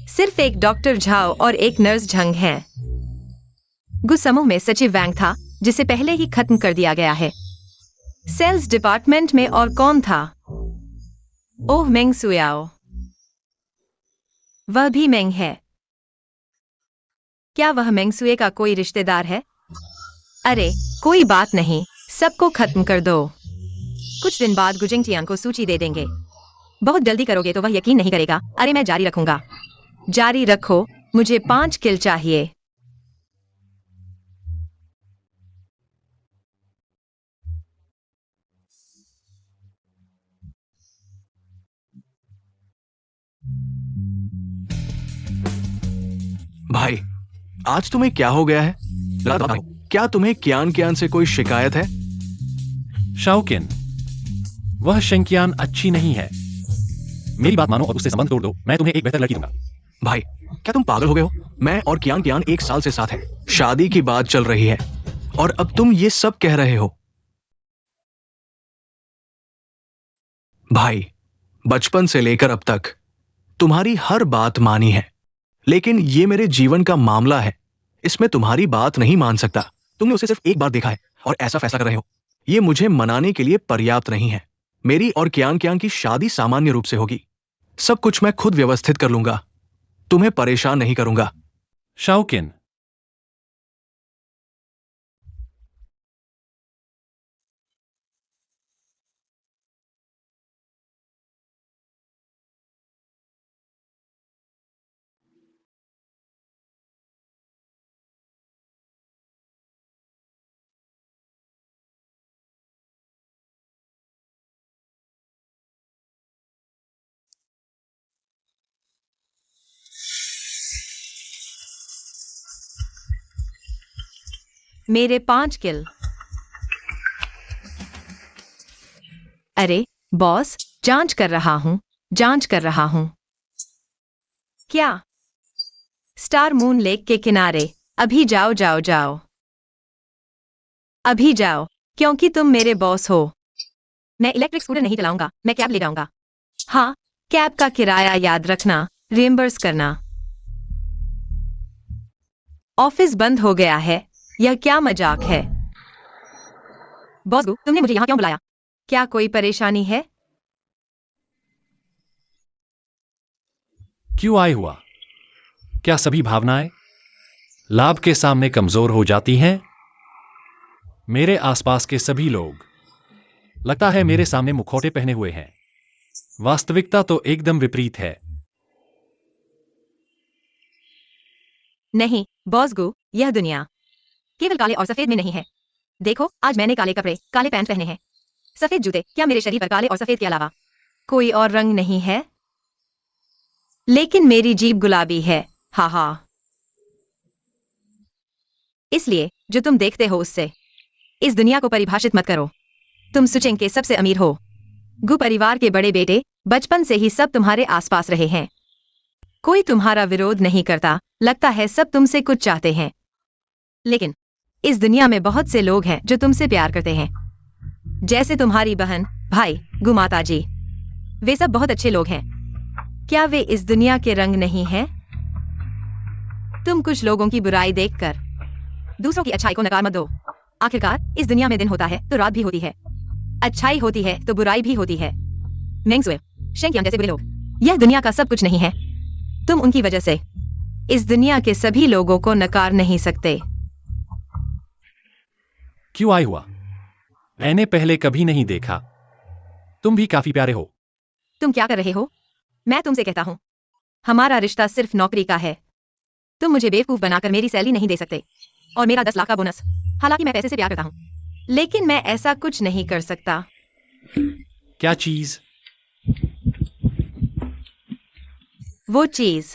सिर्फ एक डॉक्टर झाओ और एक नर्स झंग हैं। गुस समूह में सचिव वैंग था, जिसे पहले ही खत्म कर दिया गया है। सेल्स डिपार्टमेंट में और कौन था? ओह, मेंग सुयाओ। वह भी मेंग है। क्या वह मेंगसुए का कोई रिश्तेदार है? अरे कोई बात नहीं, सबको खत्म कर दो। कुछ दिन बाद गुजिंगटियान को सूची दे देंगे। बहुत जल्दी करोगे तो वह यकीन नहीं करेगा। अरे मैं जारी रखूंगा। जारी रखो, मुझे 5 किल चाहिए। भाई, आज तुम्हें क्या हो गया है? क्या तुम्हें क्यान क्यान से कोई शिकायत है? शाओकिन, वह शंकियान अच्छी नहीं है। मेरी बात मानो और उससे संबंध तोड़ दो। मैं तुम्हें एक बेहतर लड़की दूंगा। भाई, क्या तुम पागल हो गए हो? मैं और क्यान क्यान 1 साल से साथ हैं। शादी की बात चल रही है और अब तुम ये सब कह रहे हो। भाई, बचपन से लेकर अब तक तुम्हारी हर बात मानी है, लेकिन ये मेरे जीवन का मामला है। इसमें तुम्हारी बात नहीं मान सकता। तुमने उसे सिर्फ एक बार देखा है और ऐसा फैसला कर रहे हो। ये मुझे मनाने के लिए पर्याप्त नहीं है। मेरी और क्यान क्यान की शादी सामान्य रूप से होगी। सब कुछ मैं खुद व्यवस्थित कर लूंगा। तुम्हें परेशान नहीं करूंगा। शाओकिन, मेरे 5 किल। अरे बॉस, जांच कर रहा हूं, जांच कर रहा हूं। क्या? स्टार मून लेक के किनारे। अभी जाओ जाओ जाओ, अभी जाओ, क्योंकि तुम मेरे बॉस हो। मैं इलेक्ट्रिक स्कूटर नहीं चलाऊंगा, मैं कैब ले जाऊंगा। हाँ, कैब का किराया याद रखना, रिएम्बर्स करना। ऑफिस बंद हो गया है। यह क्या मजाक है? बॉस गु, तुमने मुझे यहां क्यों बुलाया? क्या कोई परेशानी है? क्यों आए हुआ? क्या सभी भावनाएं लाभ के सामने कमजोर हो जाती हैं? मेरे आसपास के सभी लोग लगता है मेरे सामने मुखौटे पहने हुए हैं। वास्तविकता तो एकदम विपरीत है। नहीं बॉस गु, यह दुनिया केवल काले और सफेद में नहीं है। देखो, आज मैंने काले कपड़े, काले पैंट पहने हैं, सफेद जूते। क्या मेरे शरीर पर काले और सफेद के अलावा कोई और रंग नहीं है? लेकिन मेरी जीभ गुलाबी है। हा हा। इसलिए जो तुम देखते हो उससे इस दुनिया को परिभाषित मत करो। तुम सुचेंग के सबसे अमीर हो। गु परिवार के बड़े बेटे, बचपन से ही सब तुम्हारे आसपास रहे हैं। कोई तुम्हारा विरोध नहीं करता, लगता है सब तुमसे कुछ चाहते हैं। लेकिन इस दुनिया में बहुत से लोग हैं जो तुमसे प्यार करते हैं, जैसे तुम्हारी बहन, भाई, गुमाता जी। वे सब बहुत अच्छे लोग हैं। क्या वे इस दुनिया के रंग नहीं हैं? तुम कुछ लोगों की बुराई देखकर दूसरों की अच्छाई को नकार मत दो। आखिरकार इस दुनिया में दिन होता है तो रात भी होती है, अच्छाई होती है तो बुराई भी होती है। मेंगसुए, शेंगयांग जैसे बुरे लोग यह दुनिया का सब कुछ नहीं है। तुम उनकी वजह से इस दुनिया के सभी लोगों को नकार नहीं सकते। क्यों आई हुआ? मैंने पहले कभी नहीं देखा। तुम भी काफी प्यारे हो। तुम क्या कर रहे हो? मैं तुमसे कहता हूँ, हमारा रिश्ता सिर्फ नौकरी का है। तुम मुझे बेवकूफ बनाकर मेरी सैलरी नहीं दे सकते और मेरा 10 लाख का बोनस। हालांकि मैं पैसे से प्यार करता हूँ, लेकिन मैं ऐसा कुछ नहीं कर सकता। क्या चीज? वो चीज।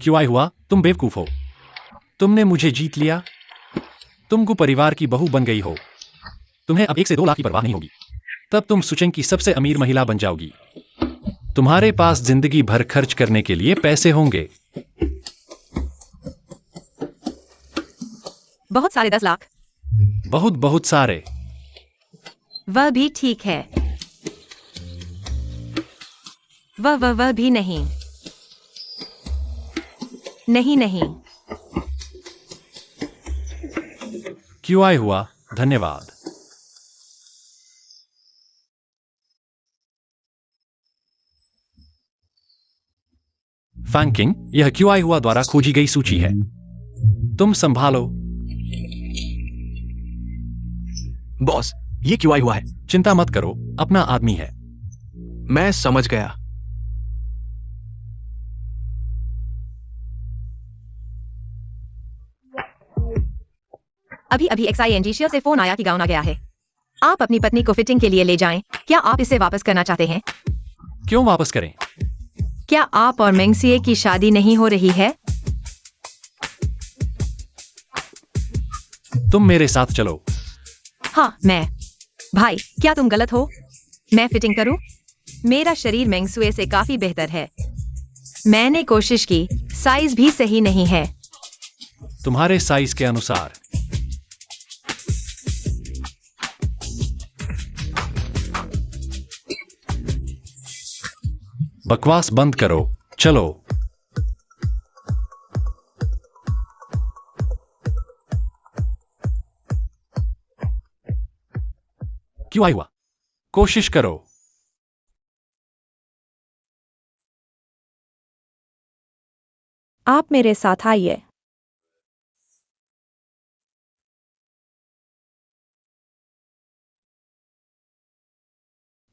क्यों आई हुआ? तुम बेवकूफ हो। तुमने मुझे जीत लिया। तुमको परिवार की बहू बन गई हो। तुम्हें अब 1 से 2 लाख की परवाह नहीं होगी। तब तुम सुचेंग की सबसे अमीर महिला बन जाओगी। तुम्हारे पास जिंदगी भर खर्च करने के लिए पैसे होंगे। बहुत सारे 10 लाख। बहुत बहुत सारे। वह भी ठीक है। वह भी नहीं। नहीं। क्यों आई हुआ? धन्यवाद। फैंकिंग, यह क्यों आई हुआ द्वारा खोजी गई सूची है। तुम संभालो। बॉस, ये क्यों आई हुआ है? चिंता मत करो, अपना आदमी है। मैं समझ गया। अभी XING से फोन आया कि गाउन आ गया है। आप अपनी पत्नी को फिटिंग के लिए ले जाएं। क्या आप इसे वापस करना चाहते हैं? क्यों वापस करें? क्या आप और मेंगसिए की शादी नहीं हो रही है? तुम मेरे साथ चलो। हाँ, मैं। भाई, क्या तुम गलत हो? मैं फिटिंग करूं? मेरा शरीर मेंगसुए से काफी बेहतर है। मैंने कोशिश की, साइज भी सही नहीं है। तुम्हारे साइज के अनुसार। बकवास बंद करो, चलो। क्यों आई हुआ? कोशिश करो। आप मेरे साथ आइए।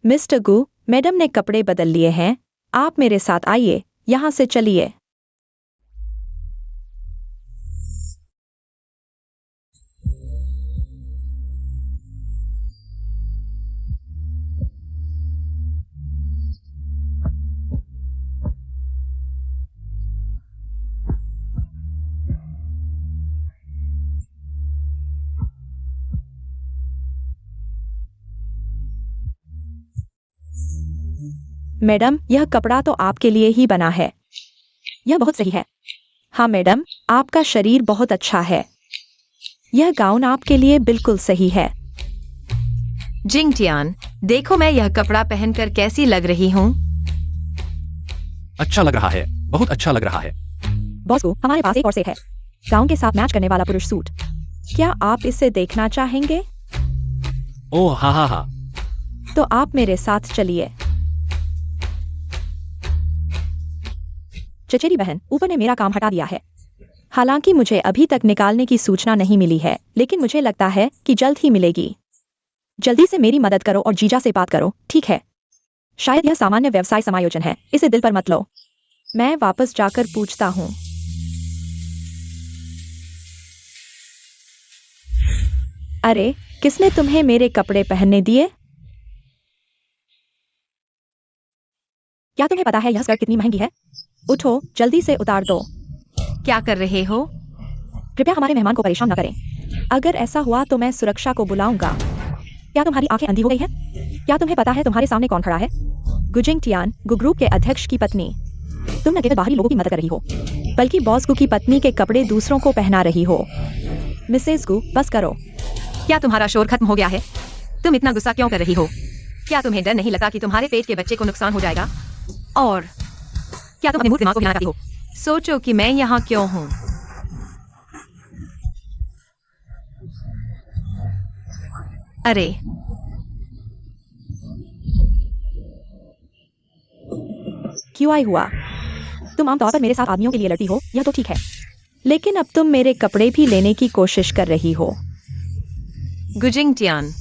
मिस्टर गु, मैडम ने कपड़े बदल लिए हैं। आप मेरे साथ आइए, यहाँ से चलिए। मैडम, यह कपड़ा तो आपके लिए ही बना है। यह बहुत सही है। हाँ मैडम, आपका शरीर बहुत अच्छा है। यह गाउन आपके लिए बिल्कुल सही है। जिंगटियान, देखो मैं यह कपड़ा पहनकर कैसी लग रही हूँ। अच्छा लग रहा है, बहुत अच्छा लग रहा है। बॉस को हमारे पास एक और सेट है, गाउन के साथ मैच करने वाला पुरुष सूट। क्या आप इसे देखना चाहेंगे? ओह हाँ हाँ हाँ। तो आप मेरे साथ चलिए। चचेरी बहन, ऊपर ने मेरा काम हटा दिया है। हालांकि मुझे अभी तक निकालने की सूचना नहीं मिली है, लेकिन मुझे लगता है कि जल्द ही मिलेगी। जल्दी से मेरी मदद करो और जीजा से बात करो, ठीक है? शायद यह सामान्य व्यवसाय समायोजन है, इसे दिल पर मत लो। मैं वापस जाकर पूछता हूँ। अरे, किसने तुम्हें मेरे कपड़े पहनने दिए? क्या तुम्हें पता है यह स्कर्ट कितनी महंगी है? उठो, जल्दी से उतार दो। क्या कर रहे हो? कृपया हमारे मेहमान को परेशान न करें। अगर ऐसा हुआ तो मैं सुरक्षा को बुलाऊंगा। क्या तुम्हारी आंखें अंधी हो गई हैं? क्या तुम्हें पता है तुम्हारे सामने कौन खड़ा है? गुजिंग टियान, गु ग्रुप के अध्यक्ष की पत्नी। तुम न केवल बाहरी लोगों की मदद कर रही हो, बल्कि बॉस गु की पत्नी के कपड़े दूसरों को पहना रही हो। मिसेस गु, बस करो। क्या तुम्हारा शोर खत्म हो गया है? तुम इतना गुस्सा क्यों कर रही हो? क्या तुम्हें डर नहीं लगता कि तुम्हारे पेट के बच्चे को नुकसान हो जाएगा? और क्या तुम अपने मूर्ख दिमाग को हिलाना चाहती हो? सोचो कि मैं यहाँ क्यों हूँ। अरे क्यों आई हुआ? तुम आमतौर पर मेरे साथ आदमियों के लिए लड़ती हो, यह तो ठीक है, लेकिन अब तुम मेरे कपड़े भी लेने की कोशिश कर रही हो। गुजिंग टियान,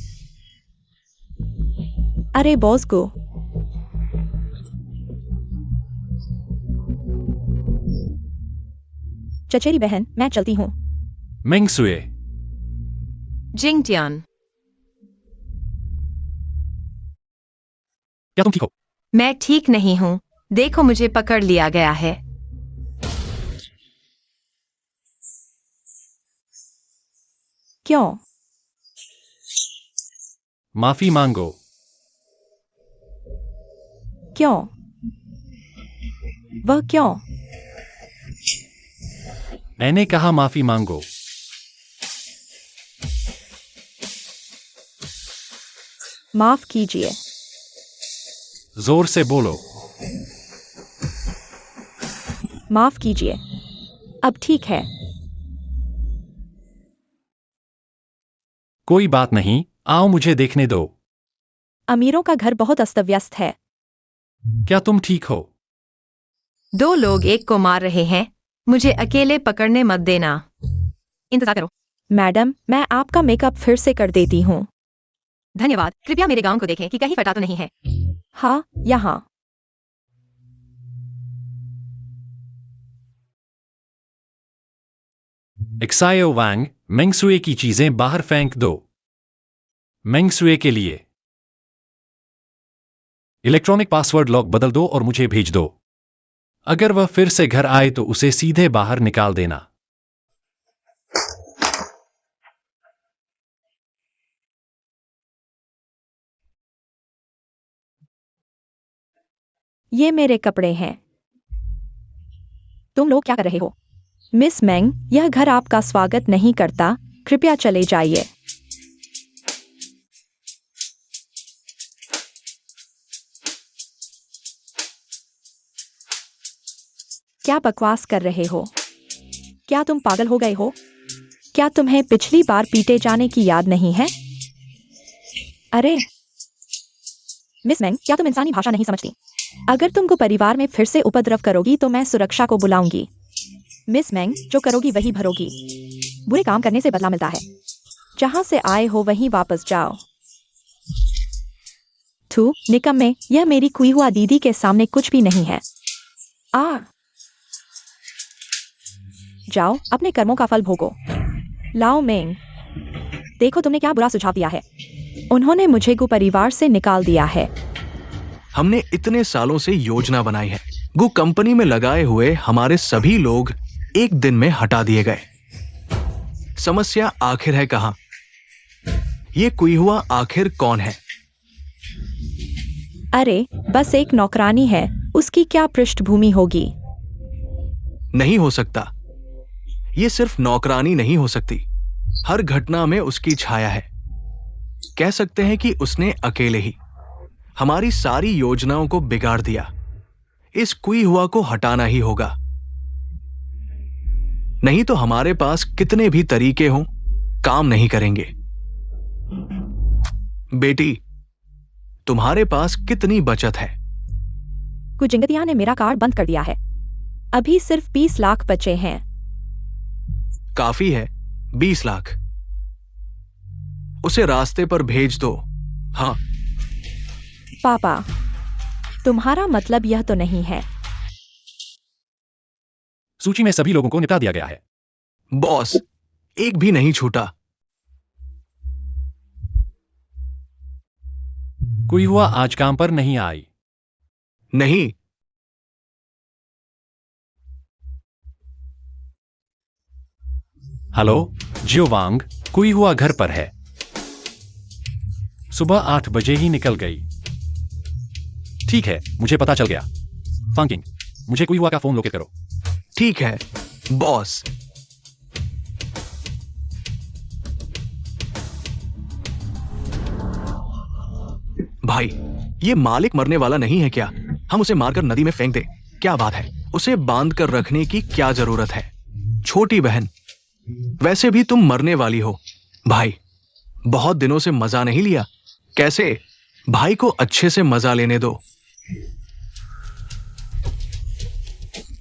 अरे बॉस गु, चचेरी बहन, मैं चलती हूँ। मेंगसुए, जिंग टियान, क्या तुम ठीक हो? मैं ठीक नहीं हूँ। देखो, मुझे पकड़ लिया गया है। क्यों? माफी मांगो। क्यों? वह क्यों? मैंने कहा माफी मांगो। माफ कीजिए। जोर से बोलो। माफ कीजिए। अब ठीक है। कोई बात नहीं, आओ मुझे देखने दो। अमीरों का घर बहुत अस्त व्यस्त है। क्या तुम ठीक हो? दो लोग एक को मार रहे हैं। मुझे अकेले पकड़ने मत देना। इंतजार करो। मैडम, मैं आपका मेकअप फिर से कर देती हूँ। धन्यवाद। कृपया मेरे गाउन को देखें कि कहीं फटा तो नहीं है। हाँ, यहाँ। एक्सायो वांग, मेंगसुए की चीजें बाहर फेंक दो। मेंगसुए के लिए इलेक्ट्रॉनिक पासवर्ड लॉक बदल दो और मुझे भेज दो। अगर वह फिर से घर आए तो उसे सीधे बाहर निकाल देना। ये मेरे कपड़े हैं। तुम लोग क्या कर रहे हो? मिस मेंग, यह घर आपका स्वागत नहीं करता। कृपया चले जाइए। क्या बकवास कर रहे हो? क्या तुम पागल हो गए हो? क्या तुम्हें पिछली बार पीटे जाने की याद नहीं है? अरे मिस मेंग, क्या तुम इंसानी भाषा नहीं समझती? अगर तुमको परिवार में फिर से उपद्रव करोगी तो मैं सुरक्षा को बुलाऊंगी। मिस मेंग, जो करोगी वही भरोगी। बुरे काम करने से बदला मिलता है। जहां से आए हो वहीं वापस जाओ। थू, निकम्मे, यह मेरी कुई हुआ दीदी के सामने कुछ भी नहीं है। जाओ, अपने कर्मों का फल भोगो। लाओ मेंग, देखो तुमने क्या बुरा सुझाव दिया है। उन्होंने मुझे गु परिवार से निकाल दिया है। हमने इतने सालों से योजना बनाई है। गु कंपनी में लगाए हुए हमारे सभी लोग एक दिन में हटा दिए गए। समस्या आखिर है कहां? ये कुई हुआ आखिर कौन है? अरे बस एक नौकरानी है, उसकी क्या पृष्ठभूमि होगी? नहीं हो सकता। ये सिर्फ नौकरानी नहीं हो सकती। हर घटना में उसकी छाया है। कह सकते हैं कि उसने अकेले ही हमारी सारी योजनाओं को बिगाड़ दिया। इस कुई हुआ को हटाना ही होगा। नहीं तो हमारे पास कितने भी तरीके हों, काम नहीं करेंगे। बेटी, तुम्हारे पास कितनी बचत है? कुजिंगतिया ने मेरा कार्ड बंद कर दिया है। अभी सिर्फ 20 लाख बचे हैं। काफी है, 20 लाख। उसे रास्ते पर भेज दो। हाँ। पापा, तुम्हारा मतलब यह तो नहीं है? सूची में सभी लोगों को निपटा दिया गया है। बॉस, एक भी नहीं छूटा। कोई हुआ आज काम पर नहीं आई। नहीं। हेलो जियोवांग, कोई हुआ घर पर है। सुबह 8 बजे ही निकल गई। ठीक है, मुझे पता चल गया। फंकिंग, मुझे कोई हुआ का फोन लोकेट करो। ठीक है बॉस। भाई, ये मालिक मरने वाला नहीं है क्या? हम उसे मारकर नदी में फेंक दे, क्या बात है? उसे बांध कर रखने की क्या जरूरत है? छोटी बहन, वैसे भी तुम मरने वाली हो। भाई, बहुत दिनों से मजा नहीं लिया। कैसे? भाई को अच्छे से मजा लेने दो।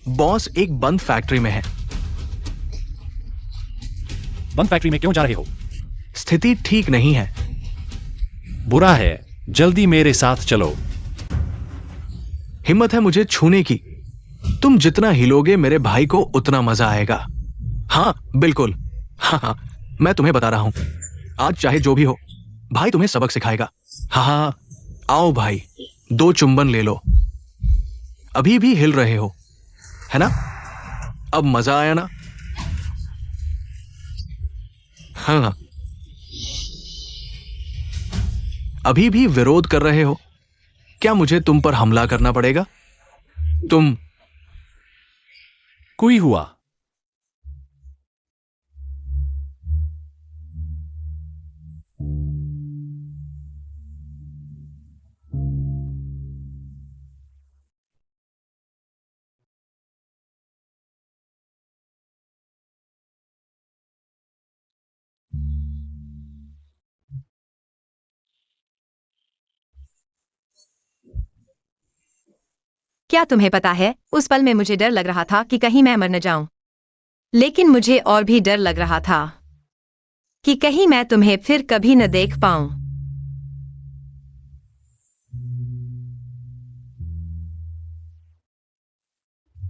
बॉस एक बंद फैक्ट्री में है। बंद फैक्ट्री में क्यों जा रहे हो? स्थिति ठीक नहीं है। बुरा है, जल्दी मेरे साथ चलो। हिम्मत है मुझे छूने की। तुम जितना हिलोगे मेरे भाई को उतना मजा आएगा। हाँ बिल्कुल, हाँ, मैं तुम्हें बता रहा हूं, आज चाहे जो भी हो, भाई तुम्हें सबक सिखाएगा। हाँ, आओ भाई, 2 चुंबन ले लो। अभी भी हिल रहे हो, है ना? अब मजा आया ना? हाँ, अभी भी विरोध कर रहे हो? क्या मुझे तुम पर हमला करना पड़ेगा? तुम कोई हुआ? क्या तुम्हें पता है, उस पल में मुझे डर लग रहा था कि कहीं मैं मर न जाऊं। लेकिन मुझे और भी डर लग रहा था कि कहीं मैं तुम्हें फिर कभी न देख पाऊं।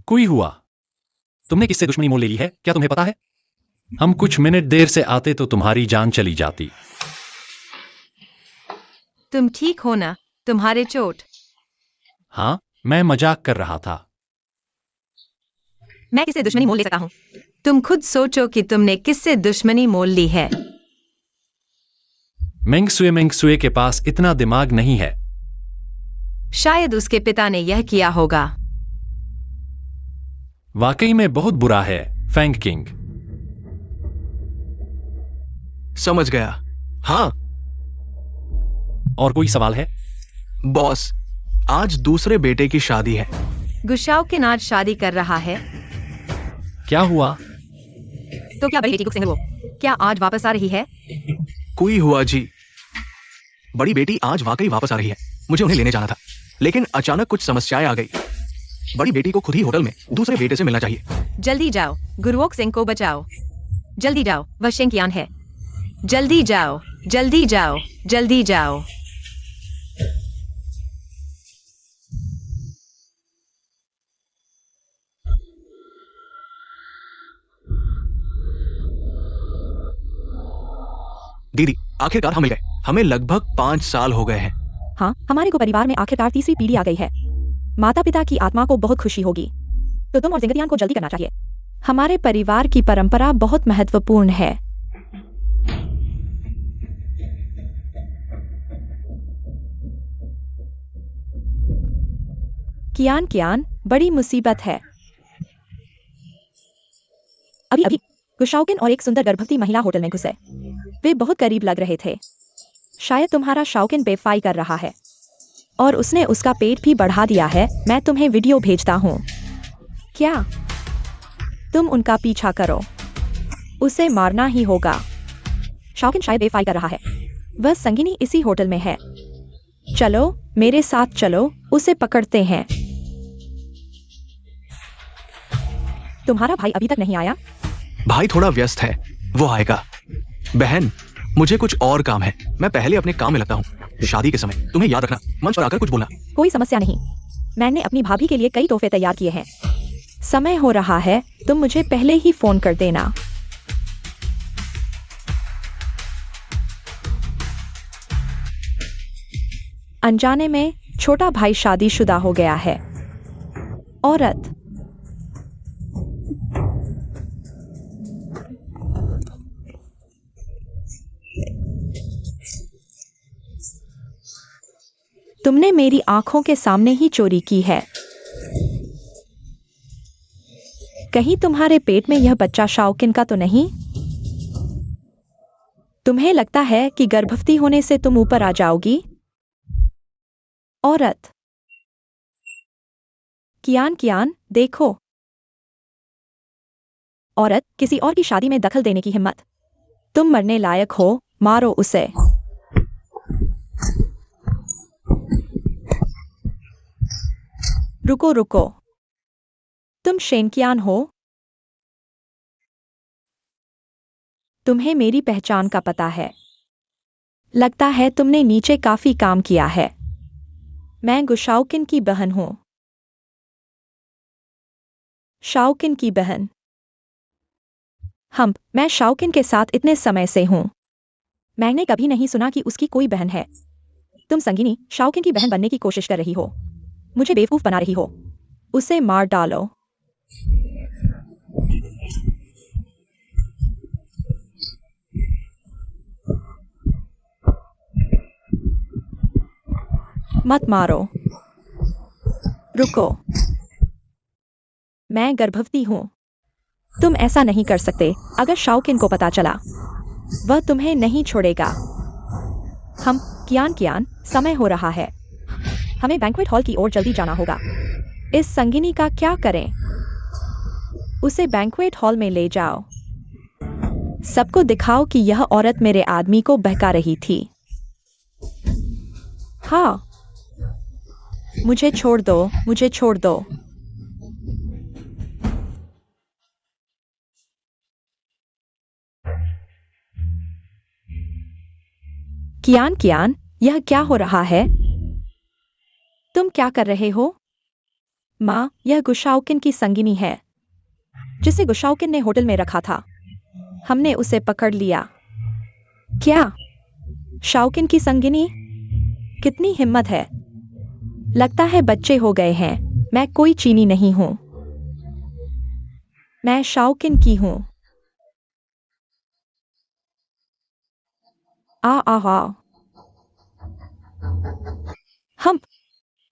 कोई हुआ? तुमने किससे दुश्मनी मोल ले ली है, क्या तुम्हें पता है? हम कुछ मिनट देर से आते तो तुम्हारी जान चली जाती। तुम ठीक हो ना? तुम्हारे चोट? हाँ, मैं मजाक कर रहा था। मैं किससे दुश्मनी मोल ले सकता हूं? तुम खुद सोचो कि तुमने किससे दुश्मनी मोल ली है। मेंगसुए के पास इतना दिमाग नहीं है। शायद उसके पिता ने यह किया होगा। वाकई में बहुत बुरा है, फैंग किंग। समझ गया। हाँ और कोई सवाल है? बॉस, आज दूसरे बेटे की शादी है। गुशाओ के नाज शादी कर रहा है। क्या हुआ? तो क्या बड़ी बेटी को वो क्या आज वापस आ रही है? कोई हुआ जी, बड़ी बेटी आज वाकई वापस आ रही है। मुझे उन्हें लेने जाना था, लेकिन अचानक कुछ समस्याएं आ गई। बड़ी बेटी को खुद ही होटल में दूसरे बेटे से मिलना चाहिए। जल्दी जाओ, गुरुओक सिंह को बचाओ। जल्दी जाओ, वह शेंकियान है। जल्दी जाओ, जल्दी जाओ, जल्दी जाओ। दीदी, आखिरकार हम मिल गए। हमें लगभग 5 साल हो गए हैं। हाँ, हमारे को परिवार में आखिरकार तीसरी पीढ़ी आ गई है। माता पिता की आत्मा को बहुत खुशी होगी। तो तुम और जिंगतियान को जल्दी करना चाहिए। हमारे परिवार की परंपरा बहुत महत्वपूर्ण है। कियान कियान, बड़ी मुसीबत है। अभी अभी गुशाओकिन और एक सुंदर गर्भवती महिला होटल में घुसे। वे बहुत करीब लग रहे थे। शायद तुम्हारा शाओकिन बेफाई कर रहा है और उसने उसका पेट भी बढ़ा दिया है। मैं तुम्हें वीडियो भेजता हूँ। क्या तुम उनका पीछा करो? उसे मारना ही होगा। शाओकिन शायद बेफाई कर रहा है। वह संगिनी इसी होटल में है। चलो मेरे साथ चलो, उसे पकड़ते हैं। तुम्हारा भाई अभी तक नहीं आया? भाई थोड़ा व्यस्त है, वो आएगा। बहन, मुझे कुछ और काम है। मैं पहले अपने काम में लगता हूँ। शादी के समय तुम्हें याद रखना, मंच पर आकर कुछ बोलना। कोई समस्या नहीं। मैंने अपनी भाभी के लिए कई तोहफे तैयार किए हैं। समय हो रहा है, तुम मुझे पहले ही फोन कर देना। अनजाने में छोटा भाई शादीशुदा हो गया है। औरत तुमने मेरी आंखों के सामने ही चोरी की है। कहीं तुम्हारे पेट में यह बच्चा शाओकिन का तो नहीं? तुम्हें लगता है कि गर्भवती होने से तुम ऊपर आ जाओगी? औरत। कियान कियान, देखो। औरत, किसी और की शादी में दखल देने की हिम्मत। तुम मरने लायक हो, मारो उसे। रुको रुको, तुम शेनकियान हो? तुम्हें मेरी पहचान का पता है। लगता है तुमने नीचे काफी काम किया है। मैं गुशाओकिन की बहन हूं। शाओकिन की बहन। मैं शाओकिन के साथ इतने समय से हूं। मैंने कभी नहीं सुना कि उसकी कोई बहन है। तुम संगिनी शाओकिन की बहन बनने की कोशिश कर रही हो। मुझे बेवकूफ बना रही हो। उसे मार डालो। मत मारो। रुको। मैं गर्भवती हूं। तुम ऐसा नहीं कर सकते। अगर शाओकिन को पता चला, वह तुम्हें नहीं छोड़ेगा। कियान कियान, समय हो रहा है। हमें बैंक्वेट हॉल की ओर जल्दी जाना होगा। इस संगिनी का क्या करें? उसे बैंक्वेट हॉल में ले जाओ। सबको दिखाओ कि यह औरत मेरे आदमी को बहका रही थी। हाँ, मुझे छोड़ दो, मुझे छोड़ दो। कियान कियान, यह क्या हो रहा है? तुम क्या कर रहे हो? माँ, यह गुशाओकिन की संगिनी है, जिसे गुशाओकिन ने होटल में रखा था। हमने उसे पकड़ लिया। क्या? शाओकिन की संगिनी? कितनी हिम्मत है। लगता है बच्चे हो गए हैं। मैं कोई चीनी नहीं हूं। मैं शाओकिन की हूं।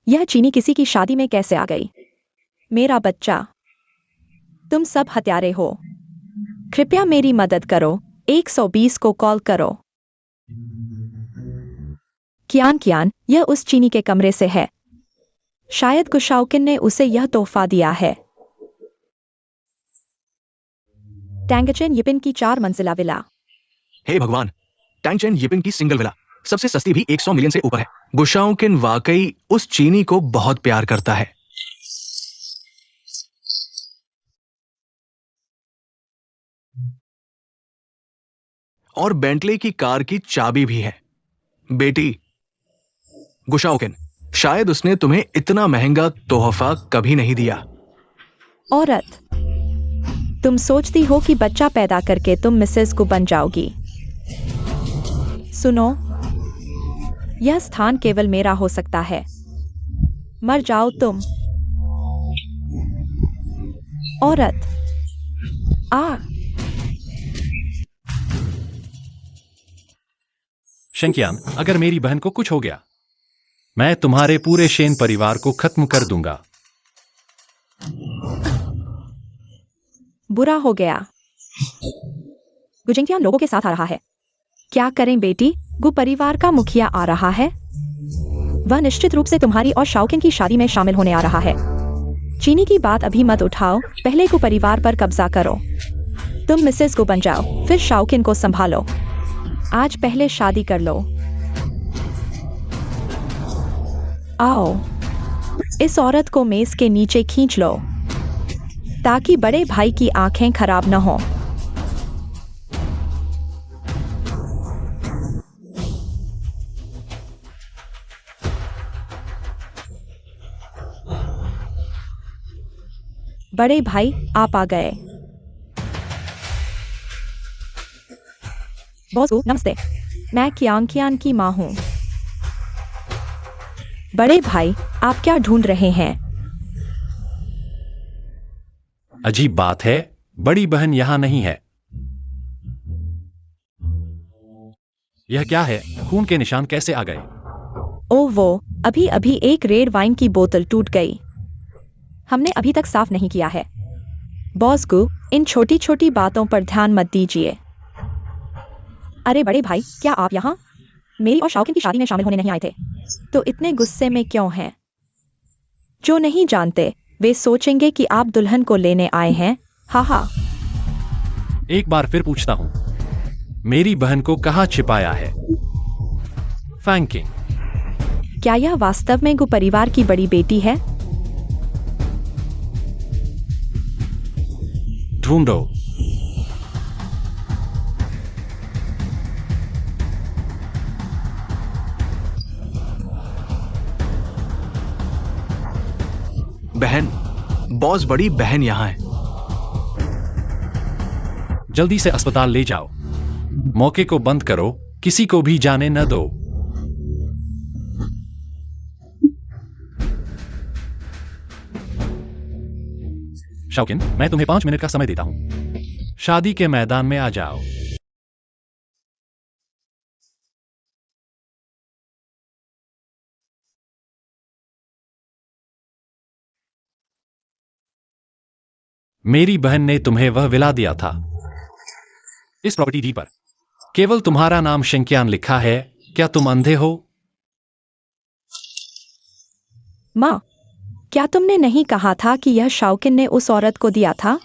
यह चीनी किसी की शादी में कैसे आ गई? मेरा बच्चा। तुम सब हत्यारे हो। कृपया मेरी मदद करो। 120 को कॉल करो। कियान कियान, यह उस चीनी के कमरे से है। शायद गुशाओकिन ने उसे यह तोहफा दिया है। टैंगचेन यिपिन की 4 मंजिला विला। हे भगवान, टैंगचेन यिपिन की सिंगल विला, सबसे सस्ती भी 100 मिलियन से ऊपर है। गुशाओकिन वाकई उस चीनी को बहुत प्यार करता है। और बेंटले की कार की चाबी भी है। बेटी गुशाओकिन, शायद उसने तुम्हें इतना महंगा तोहफा कभी नहीं दिया। औरत, तुम सोचती हो कि बच्चा पैदा करके तुम मिसेस को बन जाओगी। सुनो, यह स्थान केवल मेरा हो सकता है। मर जाओ तुम। औरत। शेंकियान, अगर मेरी बहन को कुछ हो गया, मैं तुम्हारे पूरे शेन परिवार को खत्म कर दूंगा। बुरा हो गया। गुजिंगटियान लोगों के साथ आ रहा है। क्या करें बेटी? गु परिवार का मुखिया आ रहा है। वह निश्चित रूप से तुम्हारी और शाओकिन की शादी में शामिल होने आ रहा है। चीनी की बात अभी मत उठाओ, पहले गु परिवार पर कब्जा करो। तुम मिसेस गु बन जाओ, फिर शाओकिन को संभालो। आज पहले शादी कर लो। आओ, इस औरत को मेज के नीचे खींच लो, ताकि बड़े भाई की आंखें खराब न हो। बड़े भाई, आप आ गए। बॉस को नमस्ते। मैं कियांग की माँ हूँ। बड़े भाई, आप क्या ढूंढ रहे हैं? अजीब बात है, बड़ी बहन यहां नहीं है। यह क्या है? खून के निशान कैसे आ गए? ओ वो, अभी अभी एक रेड वाइन की बोतल टूट गई। हमने अभी तक साफ नहीं किया है। बॉस गु, इन छोटी छोटी बातों पर ध्यान मत दीजिए। अरे बड़े भाई, क्या आप यहाँ मेरी और शाओकिन की शादी में शामिल होने नहीं आए थे? तो इतने गुस्से में क्यों हैं? जो नहीं जानते वे सोचेंगे कि आप दुल्हन को लेने आए हैं। हा हा। एक बार फिर पूछता हूं, मेरी बहन को कहाँ छिपाया है? फैंकिंग। क्या यह वास्तव में गु परिवार की बड़ी बेटी है? ढूंढो। बहन, बॉस बड़ी बहन यहाँ है। जल्दी से अस्पताल ले जाओ। मौके को बंद करो, किसी को भी जाने न दो। शाओकिन, मैं तुम्हें 5 मिनट का समय देता हूं। शादी के मैदान में आ जाओ। मेरी बहन ने तुम्हें वह विला दिया था। इस प्रॉपर्टी डी पर केवल तुम्हारा नाम शेंकियान लिखा है। क्या तुम अंधे हो? माँ, क्या तुमने नहीं कहा था कि यह शाओकिन ने उस औरत को दिया था?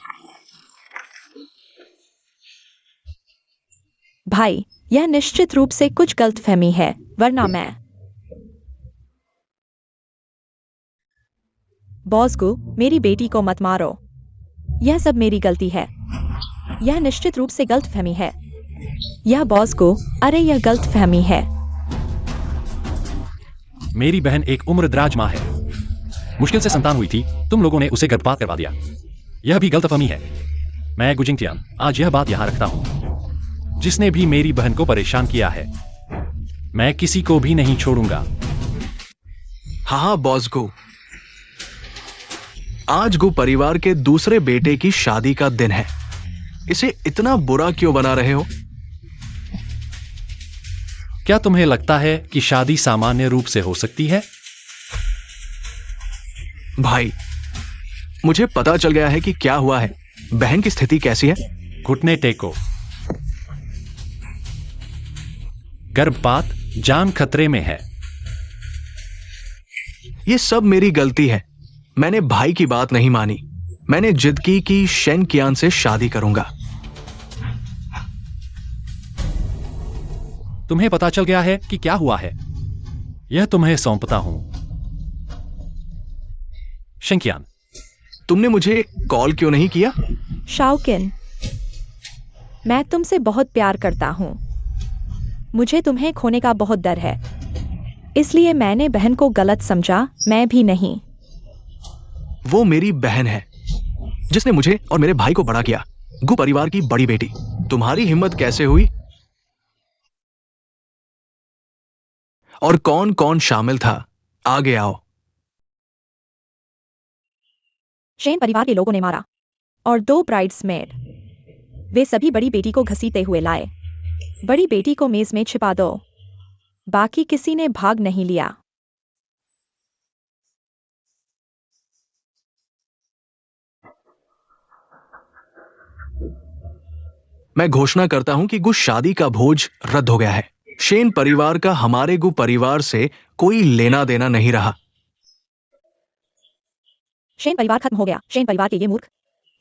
भाई, यह निश्चित रूप से कुछ गलतफहमी है, वरना मैं बॉस को मेरी बेटी को मत मारो। यह सब मेरी गलती है। यह निश्चित रूप से गलतफहमी है। यह बॉस को, अरे यह गलतफहमी है। मेरी बहन एक उम्रदराज मां है। मुश्किल से संतान हुई थी, तुम लोगों ने उसे गर्भपात करवा दिया। यह भी गलतफहमी है। मैं गुजिंगटियान आज यह बात यहां रखता हूं। जिसने भी मेरी बहन को परेशान किया है, मैं किसी को भी नहीं छोड़ूंगा। हाँ हाँ बॉस गु, आज गु परिवार के दूसरे बेटे की शादी का दिन है। इसे इतना बुरा क्यों बना रहे हो? क्या तुम्हें लगता है कि शादी सामान्य रूप से हो सकती है? भाई, मुझे पता चल गया है कि क्या हुआ है। बहन की स्थिति कैसी है? घुटने टेको। गर्भपात, जान खतरे में है। ये सब मेरी गलती है। मैंने भाई की बात नहीं मानी। मैंने जिद की कि शेन कियान से शादी करूंगा। तुम्हें पता चल गया है कि क्या हुआ है। यह तुम्हें सौंपता हूं। शेंकियान, तुमने मुझे कॉल क्यों नहीं किया? शाओकिन, मैं तुमसे बहुत प्यार करता हूं। मुझे तुम्हें खोने का बहुत डर है। इसलिए मैंने बहन को गलत समझा, मैं भी नहीं। वो मेरी बहन है, जिसने मुझे और मेरे भाई को बड़ा किया। गु परिवार की बड़ी बेटी। तुम्हारी हिम्मत कैसे हुई? और कौन कौन शामिल था? आगे आओ। शेन परिवार के लोगों ने मारा, और 2 ब्राइड्समेड। वे सभी बड़ी बेटी को घसीटते हुए लाए। बड़ी बेटी को मेज में छिपा दो। बाकी किसी ने भाग नहीं लिया। मैं घोषणा करता हूं कि गु शादी का भोज रद्द हो गया है। शेन परिवार का हमारे गु परिवार से कोई लेना देना नहीं रहा। शेन परिवार खत्म हो गया। शेन परिवार के ये मूर्ख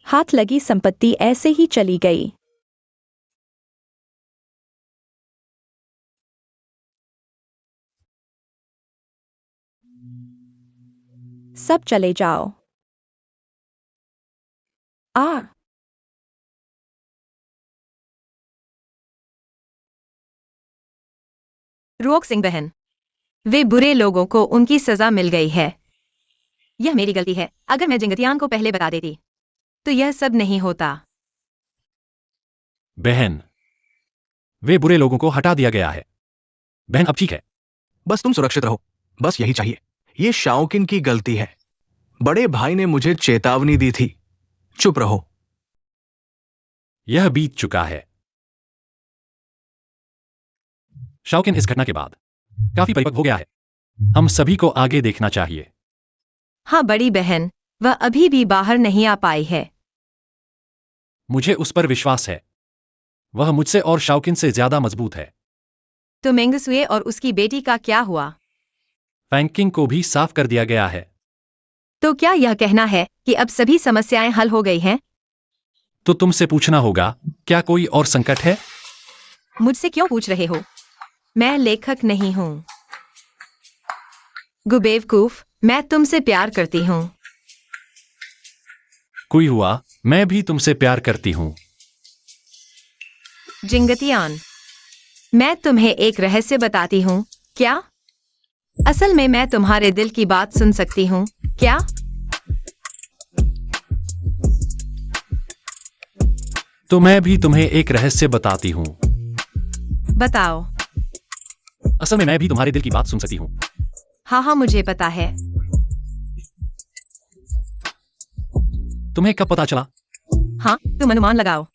हाथ लगी संपत्ति ऐसे ही चली गई। सब चले जाओ। आ रुओक सिंह बहन, वे बुरे लोगों को उनकी सजा मिल गई है। यह मेरी गलती है। अगर मैं जिंगतियान को पहले बता देती तो यह सब नहीं होता। बहन, वे बुरे लोगों को हटा दिया गया है। बहन अब ठीक है। बस तुम सुरक्षित रहो, बस यही चाहिए। ये शाओकिन की गलती है। बड़े भाई ने मुझे चेतावनी दी थी। चुप रहो। यह बीत चुका है। शाओकिन इस घटना के बाद काफी परिपक्व हो गया है। हम सभी को आगे देखना चाहिए। हाँ बड़ी बहन, वह अभी भी बाहर नहीं आ पाई है। मुझे उस पर विश्वास है। वह मुझसे और शाओकिन से ज्यादा मजबूत है। तो मेंगसुए और उसकी बेटी का क्या हुआ? फैंकिंग को भी साफ कर दिया गया है। तो क्या यह कहना है कि अब सभी समस्याएं हल हो गई हैं? तो तुमसे पूछना होगा, क्या कोई और संकट है? मुझसे क्यों पूछ रहे हो? मैं लेखक नहीं हूँ। गुबेवकूफ, मैं तुमसे प्यार करती हूँ। कोई हुआ, मैं भी तुमसे प्यार करती हूँ। जिंगतियान, मैं तुम्हें एक रहस्य बताती हूँ, क्या? असल में मैं तुम्हारे दिल की बात सुन सकती हूँ, क्या? तो मैं भी तुम्हें एक रहस्य बताती हूँ। बताओ। असल में मैं भी तुम्हारे दिल की बात सुन सकती हूँ। हाँ हाँ, मुझे पता है। तुम्हें कब पता चला? हाँ, तुम अनुमान लगाओ।